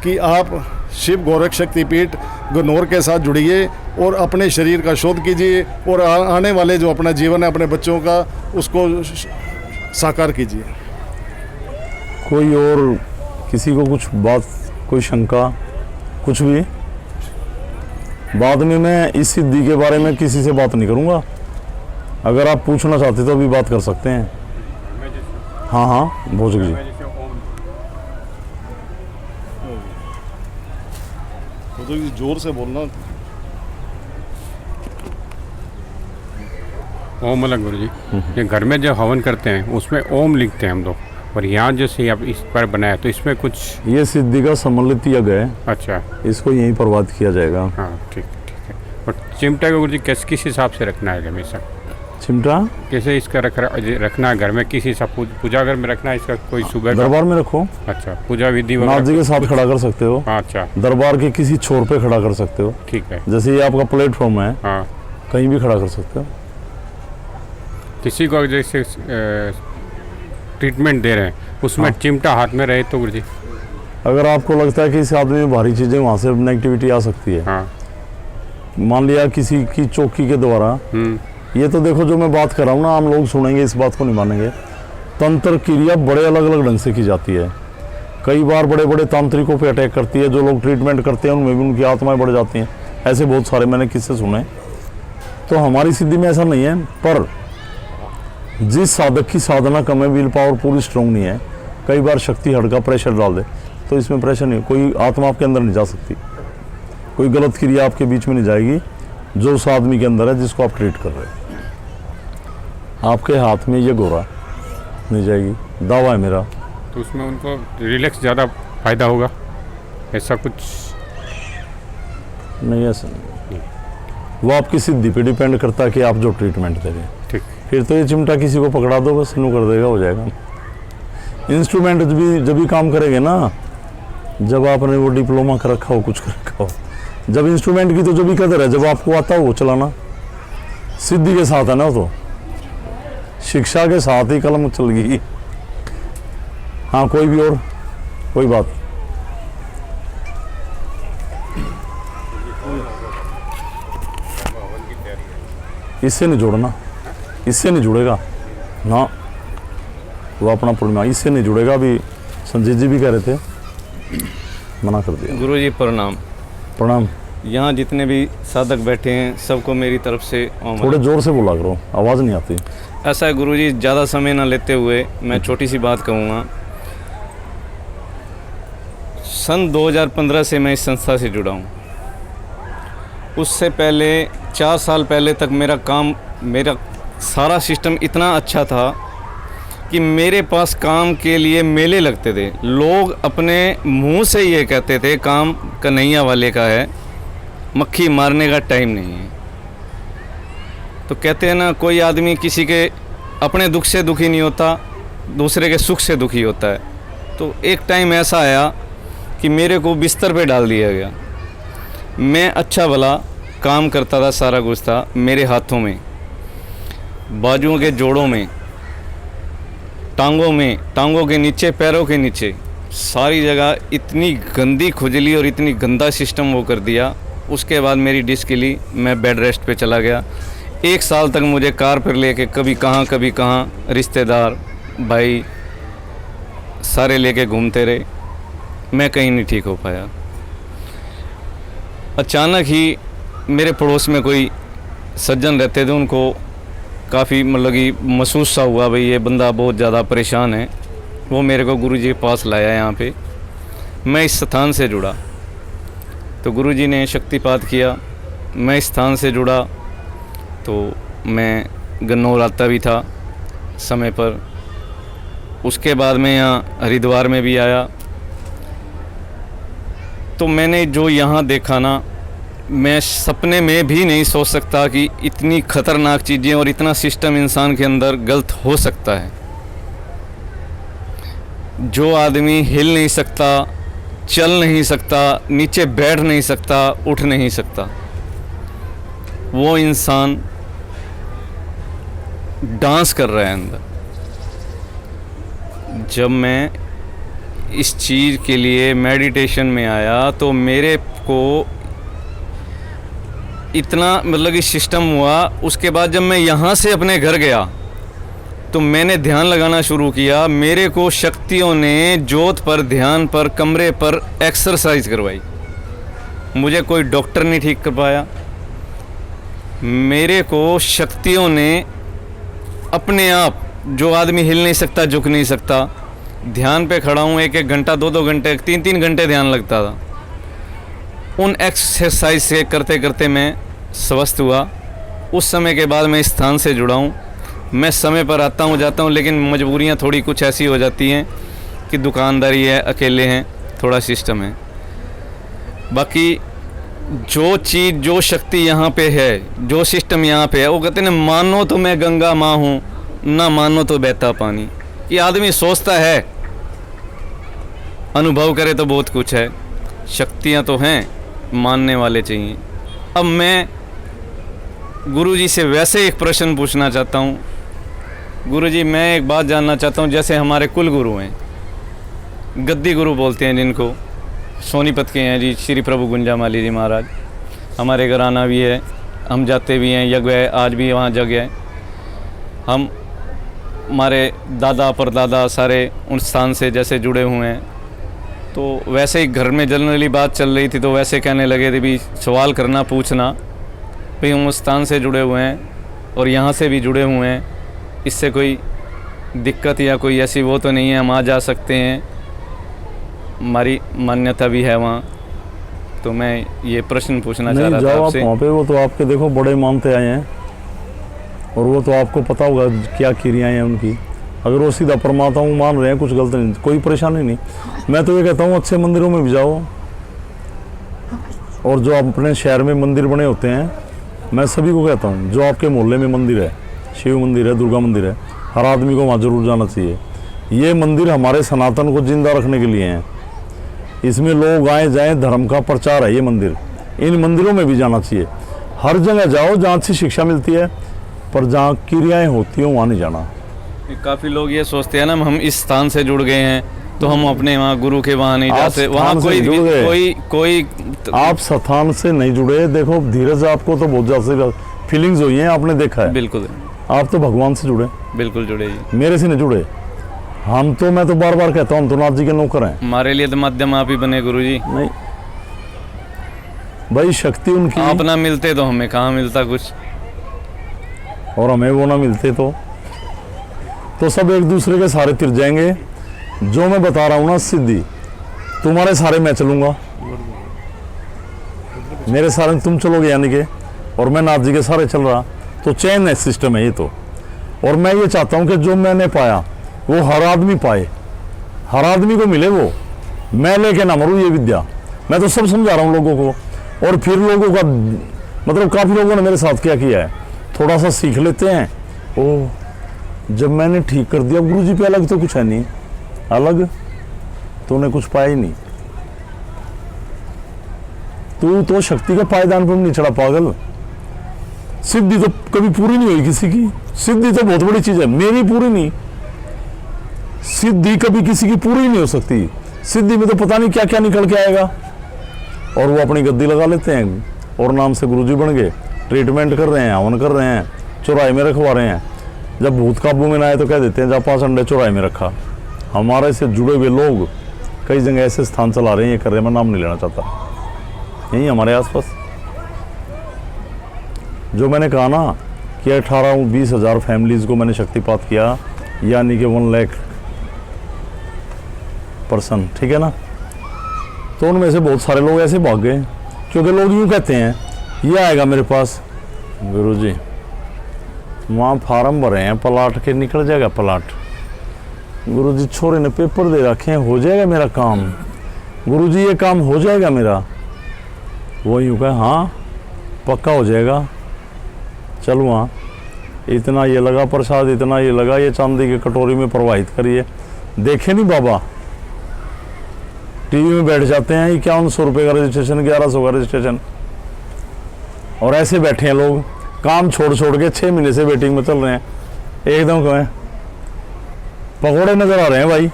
कि आप शिव गोरख शक्तिपीठ गन्नौर के साथ जुड़िए और अपने शरीर का शोध कीजिए और आने वाले जो अपना जीवन है अपने बच्चों का उसको साकार कीजिए। कोई और किसी को कुछ बात, कोई शंका, कुछ भी? बाद में मैं इस सिद्धि के बारे में किसी से बात नहीं करूँगा। अगर आप पूछना चाहते तो अभी बात कर सकते हैं। हाँ हाँ भोजक जी। जोर से बोलना। ओम अलग गुरु जी, ये घर में जो हवन करते हैं उसमें ओम लिखते हैं हम लोग, और यहाँ जैसे आप इस पर बनाया तो इसमें कुछ। ये सिद्धि का सम्मिलित यज्ञ है। अच्छा, इसको यहीं प्रवाद किया जाएगा। हाँ ठीक है। और चिमटा को गुरु जी किस हिसाब से रखना है हमेशा? चिमटा कैसे इसका रखना है घर में? किस हिसाब पूजा घर में रखना है इसका? कोई सुबह दरबार में रखो। अच्छा, पूजा विधि नाथ जी के साथ खड़ा कर सकते हो। अच्छा, दरबार के किसी छोर पे खड़ा कर सकते हो। ठीक है। जैसे ये आपका प्लेटफॉर्म है, हाँ, कहीं भी खड़ा कर सकते हो। किसी को जैसे ट्रीटमेंट दे रहे हैं उसमें हाँ। चिमटा हाथ में रहे तो गुरु जी? अगर आपको लगता है कि इस आदमी में भारी चीज़ें, वहाँ से नेगेटिविटी आ सकती है। हाँ। मान लिया किसी की चौकी के द्वारा, ये तो देखो जो मैं बात कर रहा हूँ ना, आम लोग सुनेंगे इस बात को नहीं मानेंगे। तंत्र क्रिया बड़े अलग अलग ढंग से की जाती है। कई बार बड़े बड़े तांत्रिकों पे अटैक करती है। जो लोग ट्रीटमेंट करते हैं उनमें भी उनकी आत्माएं बढ़ जाती हैं। ऐसे बहुत सारे मैंने किस्से सुने। तो हमारी सिद्धि में ऐसा नहीं है, पर जिस साधक की साधना कम है, विल पावर पूरी स्ट्रॉन्ग नहीं है, कई बार शक्ति हड़का प्रेशर डाल दे, तो इसमें प्रेशर नहीं, कोई आत्मा आपके अंदर नहीं जा सकती, कोई गलत क्रिया आपके बीच में नहीं जाएगी जो उस आदमी के अंदर है जिसको आप ट्रीट कर रहे हैं। आपके हाथ में ये गोरा नहीं जाएगी, दावा है मेरा। तो उसमें उनको रिलैक्स ज़्यादा फायदा होगा, ऐसा कुछ नहीं? ऐसा नहीं, वो आपकी सिद्धि पे डिपेंड करता है कि आप जो ट्रीटमेंट दे रहे हैं। ठीक। फिर तो ये चिमटा किसी को पकड़ा दो, बस नु कर देगा, हो जाएगा। इंस्ट्रूमेंट भी जब भी काम करेंगे ना, जब आपने वो डिप्लोमा कर रखा हो, कुछ कर रखा हो। जब इंस्ट्रूमेंट की तो जो भी कदर है, जब आपको आता हो वो चलाना। सिद्धि के साथ है ना, तो शिक्षा के साथ ही कलम चल गई। हाँ, कोई भी और कोई बात? इससे नहीं जोड़ना, इससे नहीं जुड़ेगा ना, वो अपना पूर्णिमा इससे नहीं जुड़ेगा। अभी संजीत जी भी कह रहे थे, मना कर दिया। गुरु जी प्रणाम। प्रणाम। यहाँ जितने भी साधक बैठे हैं सबको मेरी तरफ से ओम। थोड़े जोर से बोला करो, आवाज़ नहीं आती। ऐसा है गुरु जी, ज़्यादा समय ना लेते हुए मैं छोटी सी बात कहूँगा। सन 2015 से मैं इस संस्था से जुड़ा हूँ। उससे पहले 4 साल पहले तक मेरा सारा सिस्टम इतना अच्छा था कि मेरे पास काम के लिए मेले लगते थे। लोग अपने मुंह से ये कहते थे काम कन्हैया वाले का है, मक्खी मारने का टाइम नहीं है। तो कहते हैं ना, कोई आदमी किसी के अपने दुख से दुखी नहीं होता, दूसरे के सुख से दुखी होता है। तो एक टाइम ऐसा आया कि मेरे को बिस्तर पे डाल दिया गया। मैं अच्छा भला काम करता था, सारा कुछ था मेरे हाथों में, बाजुओं के जोड़ों में, टांगों के नीचे, पैरों के नीचे, सारी जगह इतनी गंदी खुजली और इतनी गंदा सिस्टम वो कर दिया। उसके बाद मेरी डिस्क हिली, मैं बेड रेस्ट पे चला गया। 1 साल तक मुझे कार पर लेके कभी कहाँ रिश्तेदार भाई सारे लेके घूमते रहे, मैं कहीं नहीं ठीक हो पाया। अचानक ही मेरे पड़ोस में कोई सज्जन रहते थे, उनको काफ़ी मतलब कि महसूस सा हुआ भाई ये बंदा बहुत ज़्यादा परेशान है। वो मेरे को गुरुजी के पास लाया यहाँ पे। मैं इस स्थान से जुड़ा तो गुरुजी ने शक्तिपात किया, मैं इस स्थान से जुड़ा तो मैं गन्नौर आता भी था समय पर। उसके बाद मैं यहाँ हरिद्वार में भी आया। तो मैंने जो यहाँ देखा ना, मैं सपने में भी नहीं सोच सकता कि इतनी ख़तरनाक चीज़ें और इतना सिस्टम इंसान के अंदर गलत हो सकता है। जो आदमी हिल नहीं सकता, चल नहीं सकता, नीचे बैठ नहीं सकता, उठ नहीं सकता, वो इंसान डांस कर रहा है अंदर। जब मैं इस चीज़ के लिए मेडिटेशन में आया तो मेरे को इतना मतलब कि सिस्टम हुआ। उसके बाद जब मैं यहाँ से अपने घर गया तो मैंने ध्यान लगाना शुरू किया। मेरे को शक्तियों ने जोत पर, ध्यान पर, कमरे पर एक्सरसाइज करवाई। मुझे कोई डॉक्टर नहीं ठीक कर पाया। मेरे को शक्तियों ने अपने आप, जो आदमी हिल नहीं सकता, झुक नहीं सकता, ध्यान पे खड़ा हूँ 1-1 घंटा, 2-2 घंटे, 3-3 घंटे ध्यान लगता था। उन एक्सरसाइज से करते करते मैं स्वस्थ हुआ। उस समय के बाद मैं इस स्थान से जुड़ा हूँ। मैं समय पर आता हूँ, जाता हूँ, लेकिन मजबूरियाँ थोड़ी कुछ ऐसी हो जाती हैं कि दुकानदारी है, अकेले हैं, थोड़ा सिस्टम है। बाकी जो चीज़, जो शक्ति यहाँ पे है, जो सिस्टम यहाँ पे है, वो कहते हैं मानो तो मैं गंगा माँ हूँ, ना मानो तो बहता पानी। ये आदमी सोचता है, अनुभव करे तो बहुत कुछ है। शक्तियाँ तो हैं, मानने वाले चाहिए। अब मैं गुरुजी से वैसे एक प्रश्न पूछना चाहता हूँ। गुरुजी, मैं एक बात जानना चाहता हूँ। जैसे हमारे कुल गुरु हैं, गद्दी गुरु बोलते हैं जिनको, सोनीपत के हैं जी, श्री प्रभु गुंजामाली जी महाराज। हमारे घराना भी है, हम जाते भी हैं, यज्ञ है, आज भी वहाँ यज्ञ है। हम, हमारे दादा परदादा सारे उन स्थान से जैसे जुड़े हुए हैं। तो वैसे ही घर में जनरली बात चल रही थी, तो वैसे कहने लगे थे भी सवाल करना, पूछना भाई हम उस स्थान से जुड़े हुए हैं और यहाँ से भी जुड़े हुए हैं, इससे कोई दिक्कत या कोई ऐसी वो तो नहीं है, हम आ जा सकते हैं, हमारी मान्यता भी है वहाँ। तो मैं ये प्रश्न पूछना चाह रहा था आपसे। वहाँ पे वो तो आपके देखो बड़े मानते आए हैं और वो तो आपको पता होगा क्या क्रियाएं हैं उनकी। अगर वो सीधा परमात्मा को मान रहे हैं, कुछ गलत नहीं, कोई परेशानी नहीं। मैं तो ये कहता हूँ अच्छे मंदिरों में भी जाओ, और जो अपने शहर में मंदिर बने होते हैं, मैं सभी को कहता हूँ, जो आपके मोहल्ले में मंदिर है, शिव मंदिर है, दुर्गा मंदिर है, हर आदमी को वहाँ जरूर जाना चाहिए। ये मंदिर हमारे सनातन को जिंदा रखने के लिए हैं। इसमें लोग आए जाएँ, धर्म का प्रचार है ये मंदिर। इन मंदिरों में भी जाना चाहिए। हर जगह जाओ जहाँ अच्छी शिक्षा मिलती है, पर जहाँ क्रियाएँ होती हैं वहाँ नहीं जाना। काफ़ी लोग ये सोचते हैं ना, हम इस स्थान से जुड़ गए हैं तो हम अपने वहाँ गुरु के वहाँ नहीं जाते, वहाँ कोई आप स्थान से नहीं जुड़े। देखो धीरज, आपको तो बहुत ज़्यादा फीलिंग्स हुई हैं, आपने देखा है। बिल्कुल, आप तो भगवान से जुड़े। बिल्कुल जुड़े जी। मेरे से नहीं जुड़े। हम तो, मैं तो बार बार कहता हूँ, हम तो नाथ जी के नौकर हैं। हमारे लिए तो माध्यम आप ही बने गुरु जी। नहीं भाई, शक्ति उनकी। आप ना मिलते तो हमें कहाँ मिलता कुछ, और हमें वो ना मिलते तो सब एक दूसरे के सारे तिर जाएंगे। जो मैं बता रहा हूँ ना, सिद्धि तुम्हारे सारे मैं चलूँगा, मेरे सारे तुम चलोगे यानी कि, और मैं नाथ जी के सारे चल रहा, तो चैन है, सिस्टम है ये तो। और मैं ये चाहता हूँ कि जो मैंने पाया वो हर आदमी पाए, हर आदमी को मिले वो। मैं लेके ना मरूँ ये विद्या। मैं तो सब समझा रहा हूँ लोगों को। और फिर लोगों का मतलब, काफ़ी लोगों ने मेरे साथ क्या किया है, थोड़ा सा सीख लेते हैं। ओह, जब मैंने ठीक कर दिया, गुरुजी पे अलग तो कुछ है नहीं, अलग तो उन्हें कुछ पाया ही नहीं। तू तो शक्ति के पायदान पर नहीं चढ़ा पागल। सिद्धि तो कभी पूरी नहीं हुई किसी की। सिद्धि तो बहुत बड़ी चीज है, मेरी पूरी नहीं। सिद्धि कभी किसी की पूरी नहीं हो सकती। सिद्धि में तो पता नहीं क्या क्या निकल के आएगा। और वो अपनी गद्दी लगा लेते हैं और नाम से गुरुजी बन गए, ट्रीटमेंट कर रहे हैं, हवन कर रहे हैं, चौराहे में रखवा रहे हैं। जब भूत काबू में ना आए तो कह देते हैं जा 5 अंडे चौराहे में रखा। हमारे से जुड़े हुए लोग कई जगह ऐसे स्थान चला रहे हैं, ये कर रहे हैं, मैं नाम नहीं लेना चाहता, यहीं हमारे आसपास। जो मैंने कहा ना कि 18-20 हज़ार फैमिलीज़ को मैंने शक्तिपात किया, यानी कि 1 लाख पर्सन, ठीक है ना। तो उनमें से बहुत सारे लोग ऐसे भाग गए, क्योंकि लोग यूँ कहते हैं ये आएगा मेरे पास, गुरुजी वहाँ फार्म भरे हैं प्लाट के, निकल जाएगा प्लाट। गुरुजी छोरे ने पेपर दे रखे हैं, हो जाएगा मेरा काम, गुरुजी ये काम हो जाएगा मेरा। वो यूँ कहे हाँ पक्का हो जाएगा, चल वहाँ इतना ये लगा प्रसाद, इतना ये लगा, ये चांदी की कटोरी में प्रवाहित करिए। देखे नहीं बाबा, टीवी में बैठ जाते हैं, 5100 रुपये का रजिस्ट्रेशन, 1100 का रजिस्ट्रेशन, और ऐसे बैठे हैं लोग, काम छोड़ छोड़ के 6 महीने से वेटिंग में चल रहे हैं। एकदम कहें पकौड़े नजर आ रहे हैं भाई,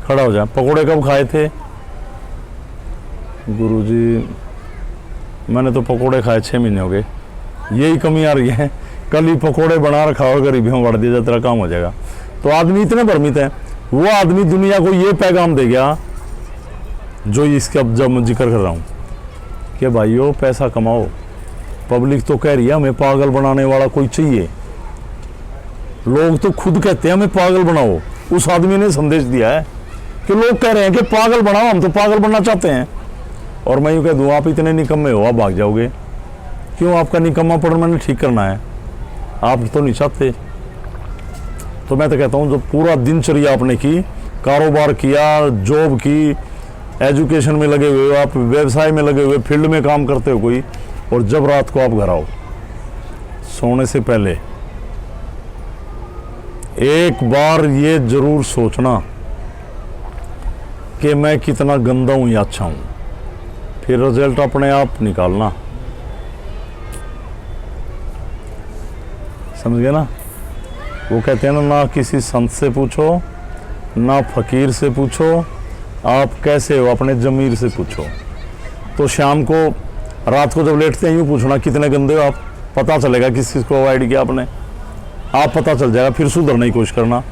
खड़ा हो जाए। पकोड़े कब खाए थे? गुरुजी मैंने तो पकोड़े खाए 6 महीने हो गए। यही कमी आ रही है, कल ही पकोड़े बना रखा और गरीबियों बढ़ दिया, तेरा काम हो जाएगा। तो आदमी इतने भ्रमित है। वो आदमी दुनिया को ये पैगाम दे गया जो इसका जब मैं जिक्र कर रहा हूँ कि भाइयों पैसा कमाओ। पब्लिक तो कह रही है हमें पागल बनाने वाला कोई चाहिए। लोग तो खुद कहते हैं हमें पागल बनाओ। उस आदमी ने संदेश दिया है कि लोग कह रहे हैं कि पागल बनाओ, हम तो पागल बनना चाहते हैं। और मैं यूँ कह दूँ आप इतने निकम्मे हो, आप भाग जाओगे। क्यों? आपका निकम्मापन मैंने ठीक करना है, आप तो नहीं चाहते। तो मैं तो कहता हूँ जो पूरा दिनचर्या आपने की, कारोबार किया, जॉब की, एजुकेशन में लगे हुए हो, आप व्यवसाय में लगे हुए, फील्ड में काम करते हो कोई, और जब रात को आप घर आओ सोने से पहले एक बार ये जरूर सोचना कि मैं कितना गंदा हूं या अच्छा हूं, फिर रिजल्ट अपने आप निकालना। समझ गए ना? वो कहते हैं ना किसी संत से पूछो ना फकीर से पूछो, आप कैसे हो अपने जमीर से पूछो। तो शाम को रात को जब लेटते हैं यूँ पूछना कितने गंदे हो आप, पता चलेगा किस चीज़ को अवॉइड किया आपने, आप पता चल जाएगा। फिर सुधरने की कोशिश करना,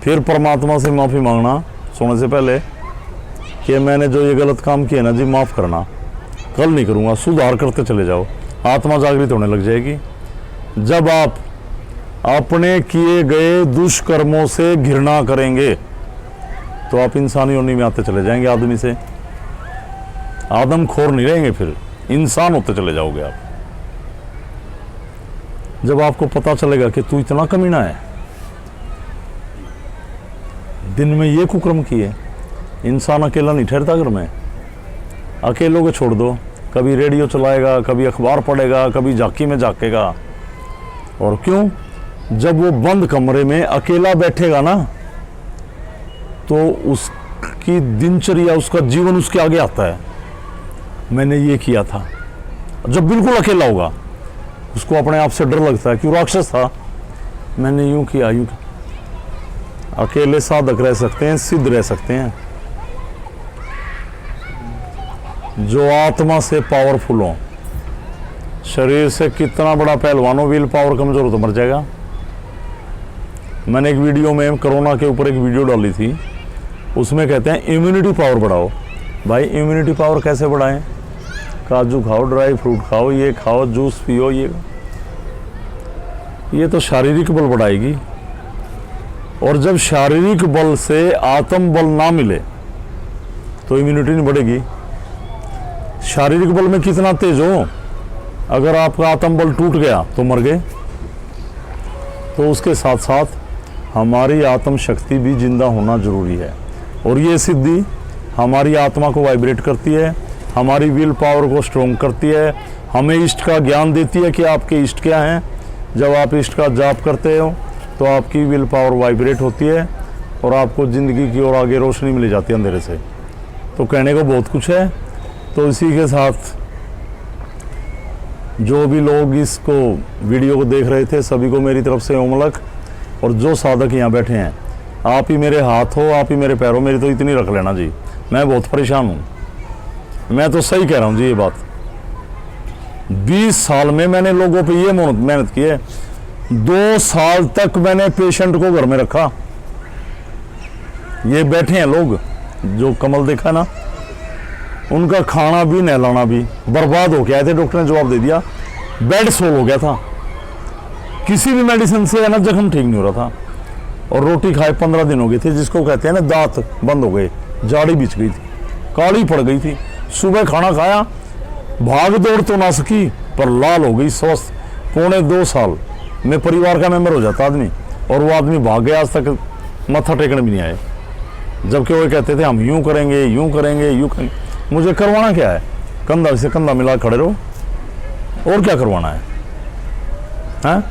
फिर परमात्मा से माफ़ी मांगना सोने से पहले कि मैंने जो ये गलत काम किया ना जी माफ़ करना, कल नहीं करूँगा। सुधार करते चले जाओ, आत्मा जागृत होने लग जाएगी। जब आप अपने किए गए दुष्कर्मों से घृणा करेंगे तो आप इंसानी होने में आते चले जाएंगे। आदमी से आदम खोर नहीं रहेंगे, फिर इंसान होते चले जाओगे आप। जब आपको पता चलेगा कि तू इतना कमीना है, दिन में ये कुकर्म किए। इंसान अकेला नहीं ठहरता घर में, अकेलों को छोड़ दो, कभी रेडियो चलाएगा, कभी अखबार पढ़ेगा, कभी झांकी में झांकेगा। और क्यों? जब वो बंद कमरे में अकेला बैठेगा ना तो उसकी दिनचर्या, उसका जीवन उसके आगे आता है। मैंने ये किया था। जब बिल्कुल अकेला होगा उसको अपने आप से डर लगता है, क्यों? राक्षस था, मैंने यूं किया, यूं किया। अकेले साधक रह सकते हैं, सिद्ध रह सकते हैं। जो आत्मा से पावरफुल हो। शरीर से कितना बड़ा पहलवान हो, विल पावर कमजोर हो तो मर जाएगा। मैंने एक वीडियो में कोरोना के ऊपर एक वीडियो डाली थी, उसमें कहते हैं इम्यूनिटी पावर बढ़ाओ। भाई इम्यूनिटी पावर कैसे बढ़ाएं? काजू खाओ, ड्राई फ्रूट खाओ, ये खाओ, जूस पियो, ये तो शारीरिक बल बढ़ाएगी। और जब शारीरिक बल से आत्म बल ना मिले तो इम्यूनिटी नहीं बढ़ेगी। शारीरिक बल में कितना तेज हो, अगर आपका आत्म बल टूट गया तो मर गए। तो उसके साथ साथ हमारी आत्म शक्ति भी जिंदा होना जरूरी है। और ये सिद्धि हमारी आत्मा को वाइब्रेट करती है, हमारी विल पावर को स्ट्रोंग करती है, हमें इष्ट का ज्ञान देती है कि आपके इष्ट क्या हैं। जब आप इष्ट का जाप करते हो तो आपकी विल पावर वाइब्रेट होती है और आपको ज़िंदगी की ओर आगे रोशनी मिली जाती है अंधेरे से। तो कहने को बहुत कुछ है। तो इसी के साथ जो भी लोग इसको वीडियो को देख रहे थे सभी को मेरी तरफ से ओमलक। और जो साधक यहाँ बैठे हैं, आप ही मेरे हाथ हो, आप ही मेरे पैर हो, मेरी तो इतनी रख लेना जी। मैं बहुत परेशान हूँ, मैं तो सही कह रहा हूँ जी ये बात। 20 साल में मैंने लोगों पे ये मेहनत की है। 2 साल तक मैंने पेशेंट को घर में रखा। ये बैठे हैं लोग जो कमल देखा ना, उनका खाना भी नहलाना भी बर्बाद हो गया थे। डॉक्टर ने जवाब दे दिया, बेड सोल हो गया था। किसी भी मेडिसिन से है ना जख्म ठीक नहीं हो रहा था। और रोटी खाए 15 दिन हो गए थे, जिसको कहते हैं ना दांत बंद हो गए, जाड़ी बिछ गई थी, काली पड़ गई थी। सुबह खाना खाया, भाग दौड़ तो ना सकी पर लाल हो गई, स्वस्थ। 2.25 साल में परिवार का मेंबर हो जाता आदमी, और वो आदमी भाग गया, आज तक मत्था टेकने भी नहीं आए। जबकि वो कहते थे हम यूं करेंगे, यूं करेंगे, यूं करेंगे। मुझे करवाना क्या है? कंधा से कंधा मिला खड़े रहो, और क्या करवाना है? हैं?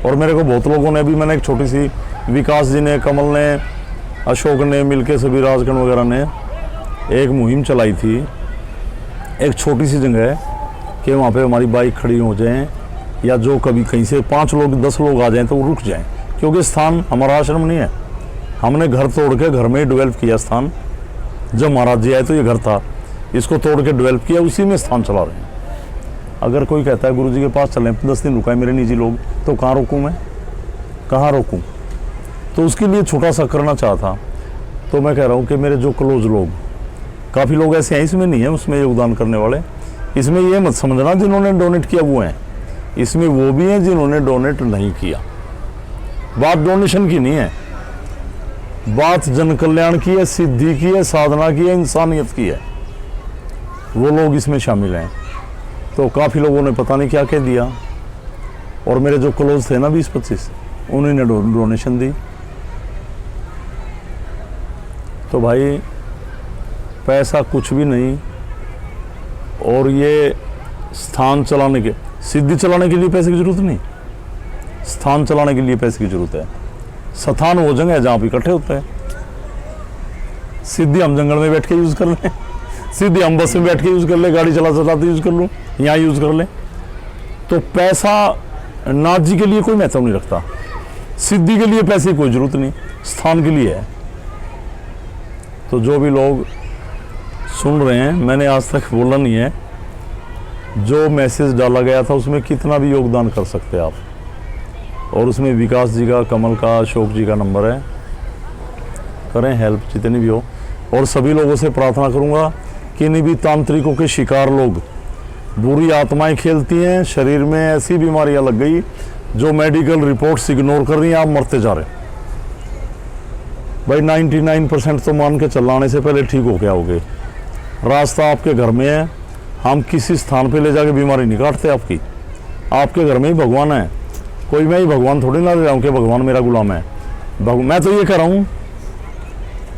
और मेरे को बहुत लोगों ने भी, मैंने एक छोटी सी, विकास जी ने, कमल ने, अशोक ने मिलके, सभी राजगण वगैरह ने एक मुहिम चलाई थी। एक छोटी सी जगह है कि वहाँ पे हमारी बाइक खड़ी हो जाए, या जो कभी कहीं से 5 लोग 10 लोग आ जाएं तो वो रुक जाएं, क्योंकि स्थान हमारा आश्रम नहीं है, हमने घर तोड़ के घर में ही डेवलप किया स्थान। जब महाराज जी आए तो ये घर था, इसको तोड़ के डेवलप किया, उसी में स्थान चला रहे हैं। अगर कोई कहता है गुरु जी के पास चलें, 10 दिन रुका है मेरे निजी लोग, तो कहाँ रोकूँ मैं, कहाँ रोकूँ? तो उसके लिए छोटा सा करना चाहता। तो मैं कह रहा हूँ कि मेरे जो क्लोज लोग, काफ़ी लोग ऐसे हैं, इसमें नहीं है उसमें योगदान करने वाले, इसमें ये मत समझना जिन्होंने डोनेट किया वो हैं, इसमें वो भी हैं जिन्होंने डोनेट नहीं किया। बात डोनेशन की नहीं है, बात जन कल्याण की है, सिद्धि की है, साधना की है, इंसानियत की है। वो लोग इसमें शामिल हैं। तो काफ़ी लोगों ने पता नहीं क्या कह दिया, और मेरे जो क्लोज थे ना 20-25, उन्होंने डोनेशन दी। तो भाई पैसा कुछ भी नहीं, और ये स्थान चलाने के, सिद्धि चलाने के लिए पैसे की जरूरत नहीं, स्थान चलाने के लिए पैसे की जरूरत है। स्थान वो जगह है जहाँ पे इकट्ठे होते हैं। सिद्धि हम जंगल में बैठ के यूज़ कर लें, सिद्धि हम बस में बैठ के यूज़ कर ले, गाड़ी चलाते यूज़ कर लूँ, यहाँ यूज़ कर ले। तो पैसा नाथ जी के लिए कोई महत्व नहीं रखता, सिद्धि के लिए पैसे की कोई ज़रूरत नहीं, स्थान के लिए है। तो जो भी लोग सुन रहे हैं, मैंने आज तक बोला नहीं है, जो मैसेज डाला गया था उसमें कितना भी योगदान कर सकते हैं आप, और उसमें विकास जी का, कमल का, अशोक जी का नंबर है, करें हेल्प जितनी भी हो। और सभी लोगों से प्रार्थना करूंगा कि इन्हीं भी तांत्रिकों के शिकार लोग, बुरी आत्माएं खेलती हैं, शरीर में ऐसी बीमारियां लग गई जो मेडिकल रिपोर्ट्स इग्नोर कर रही हैं, आप मरते जा रहे हैं। भाई 99% तो मान के चलाने से पहले ठीक हो क्या होगे। रास्ता आपके घर में है, हम किसी स्थान पे ले जाके बीमारी नहीं काटते आपकी, आपके घर में ही भगवान है। कोई मैं ही भगवान थोड़ी ना ले रहा हूँ कि भगवान मेरा गुलाम है। मैं तो ये कह रहा हूँ,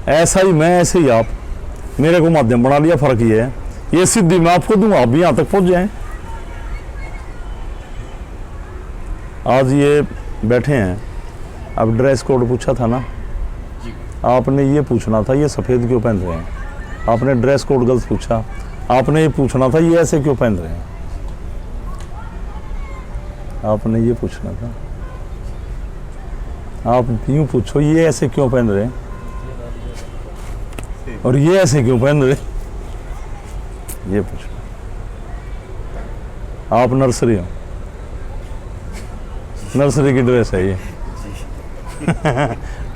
ऐसा ही मैं ऐसे ही आप, मेरे को माध्यम बना लिया, फर्क ये है, ये सिद्धि मैं आपको दूंगा, आप भी यहाँ तक पहुँच जाएं। आज ये बैठे हैं, अब ड्रेस कोड पूछा था ना, आपने ये पूछना था ये सफ़ेद क्यों पहन रहे हैं, आपने ड्रेस कोड गलत पूछा, आपने ये पूछना था ये ऐसे क्यों पहन रहे हैं, आपने ये पूछना था, आप यूं पूछो ये ऐसे क्यों पहन रहे हैं, और ये ऐसे क्यों पहन रहे, ये पूछो। आप नर्सरी हो, नर्सरी की ड्रेस है ये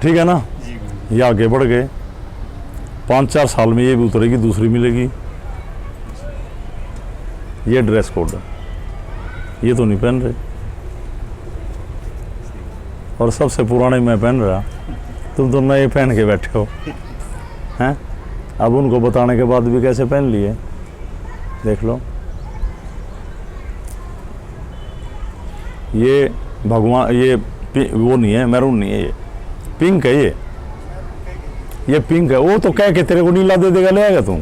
ठीक है ना। ये आगे बढ़ गए, 5-4 साल में ये भी उतरेगी, दूसरी मिलेगी। ये ड्रेस कोड है, ये तो नहीं पहन रहे, और सबसे पुराने मैं पहन रहा, तुम तो नए पहन के बैठे हो हैं। अब उनको बताने के बाद भी कैसे पहन लिए, देख लो। ये भगवान, ये वो नहीं है, मैरून नहीं है, ये पिंक है, ये पिंक है। वो तो कह के तेरे को नीला दे देगा, ले आएगा तू,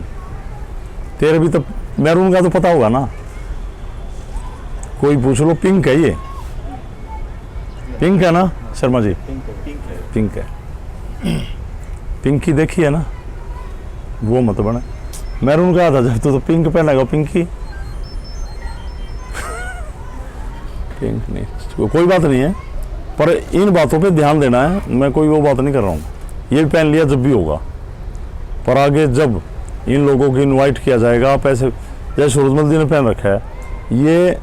तेरे भी तो मैरून का तो पता होगा ना, कोई पूछ लो, पिंक है ये, पिंक है ना शर्मा जी, पिंक है, पिंकी देखी है ना, वो मत बने। मैरून का था जब तो पिंक पहनेगा, पिंकी पिंक नहीं, कोई बात नहीं है, पर इन बातों पे ध्यान देना है, मैं कोई वो बात नहीं कर रहा हूँ। ये भी पहन लिया जब भी होगा, पर आगे जब इन लोगों को इनवाइट किया जाएगा, आप ऐसे, जैसे सूरजमल जी ने पहन रखा है, ये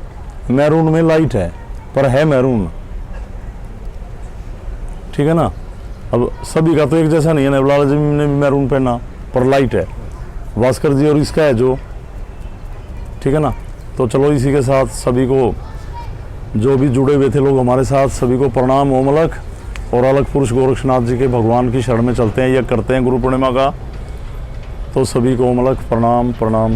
मैरून में लाइट है, पर है मैरून, ठीक है ना। अब सभी का तो एक जैसा नहीं है ना, लाला जी ने भी मैरून पहना, पर लाइट है, भास्कर जी और इसका है जो, ठीक है ना। तो चलो इसी के साथ सभी को, जो भी जुड़े हुए थे लोग हमारे साथ, सभी को प्रणाम। ओम अलख और अलख पुरुष गोरक्षनाथ जी के भगवान की शरण में चलते हैं, यह करते हैं गुरु पूर्णिमा का। तो सभी को ओम अलख प्रणाम प्रणाम प्रणाम।